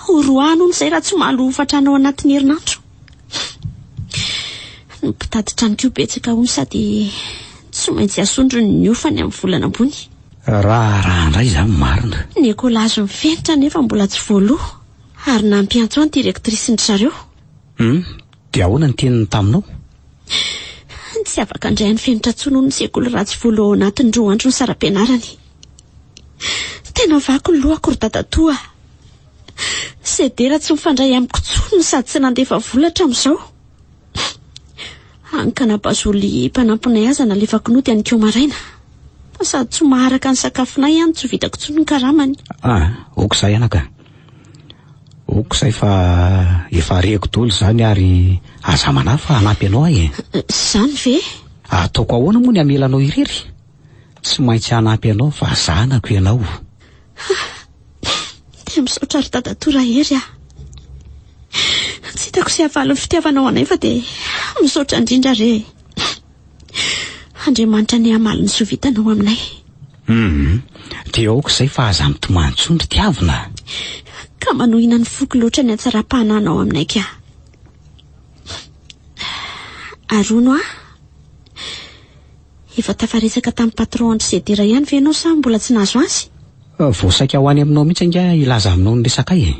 Horoano n'izay raha tsy mahaloa fatranao anatin'ny herinandro. Ny mpitady trano koa betsaka hono sady tsy maintsy asondro ny niofany amin'ny volana ambony. raha indray izany marina. Nikolazo mifenitra nefa mbola tsy voaloha ary nampiantso ny direktrisy ny zareo. Dia ahoana ny teniny taminao? Tsy afaka andray ny fenitra tsony noho ny sekoly ratsy voaloha ao anatin'ny 2 andro ny saram-pianarany. Tena vaky ny lohako ry dadatoa. Sedera tsy mifandray amiko tsony sady tsy nandefa volatra amin'izao. Ankana bazoly mpanampinay aza nalefako nody any keo maraina. Sady tsy maharaka ny sakafonay ihany tsy vitako tsony ny karamany. Okizay anaka. Okizay fa efa reko daholo izany ary aza manahy fa hanampy anao ahy. Izany ve? Ataoko ahoana moa ny amelanao irery? Tsy maintsy hanampy anao fa zanako ianao. Dia misaotra ry dadatora hery aho. Tsy hitako sy havaly ny fitiavanao anay fa dia misaotra indrindra re. Andriamanitra ny hamaly ny soavitanao aminay. Dia aokizay fa aza mitomany tsony ry tiavina. Ka manohina ny foky loatra ny hatsara-pahananao aminay ka. Arono efa tafaresaka tamin'ny patron andry Sedera ihany ve ianao sa mbola tsy nahazo azy? Voasaika ho any aminao mihitsy anga ilaza aminao ny resaka ay.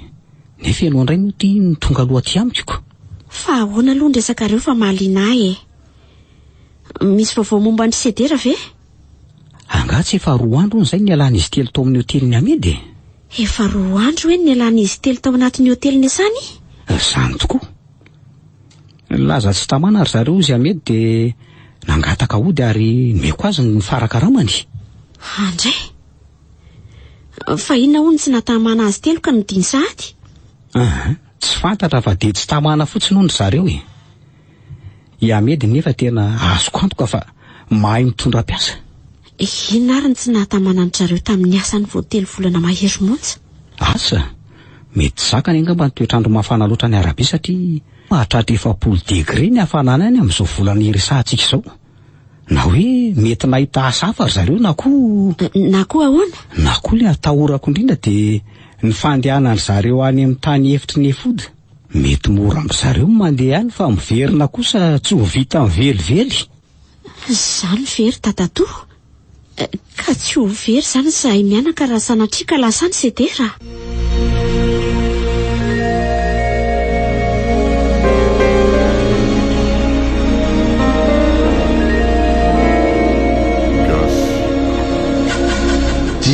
Nefa ianao indray moa tia ny tonga aloha aty amiko. Fa ahoana aloha ny resakareo fa mahaliana ahy Misy vaovao momba ny Sedera ve? Angatsy efa 2 andro izay nialan'izy telo tao amin'ny hotely ny Amedy. Efa 2 andro ny nialan'izy telo tao anatin'ny hotely ny Asany? Izany tokoa. Laza tsy tamana ry zareo izy Amedy dia nangataka hody ary meko azy ny farakaramany. Andray? Fa inona hono tsy natamana azy telo ka nodiny sahady? Tsy fantatra fa dia tsy tamana fotsiny hono ry zareo e. I Amedy nefa tena azoko antoka fa mahay mitondra piasa. Inona ary tsy natamana ny zareo tamin'ny asany voatelo volana mahery monja? Asa, mety zakany angamba ny toetrandro mafana loatra ny Arabia satria mahatratra 40 degré ny hafanana any amin'izao volana iresahantsika izao. Na hoe mety nahita asa hafa ry zareo na koa ahoana? Na koa ilay atahorako indrindra dia ny fandehanany zareo any amin'ny tany efitry ny efody. Mety mora amin'ny zareo mandeha any fa miverina kosa tsy ho vita mivelively. Izany very tatato? Ka tsy ho very izany zahay mianaka raha sanatriaka lasa ny Sedera.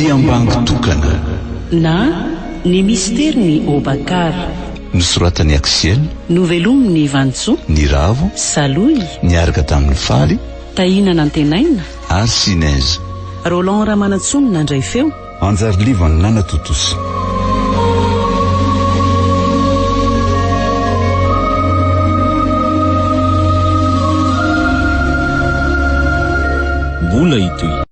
Ambangitokana na ny mistera ny Obakar, nosoratan'ny Aksiel, novelomin'ny Vantso, ny Ravo, Saloy, niaraka tamin'ny Faly, Tahina Nantenaina, Arsinez, Roland Ramanatsony nandray feo, Anjarlivany Nanatotosa. Mbola itoy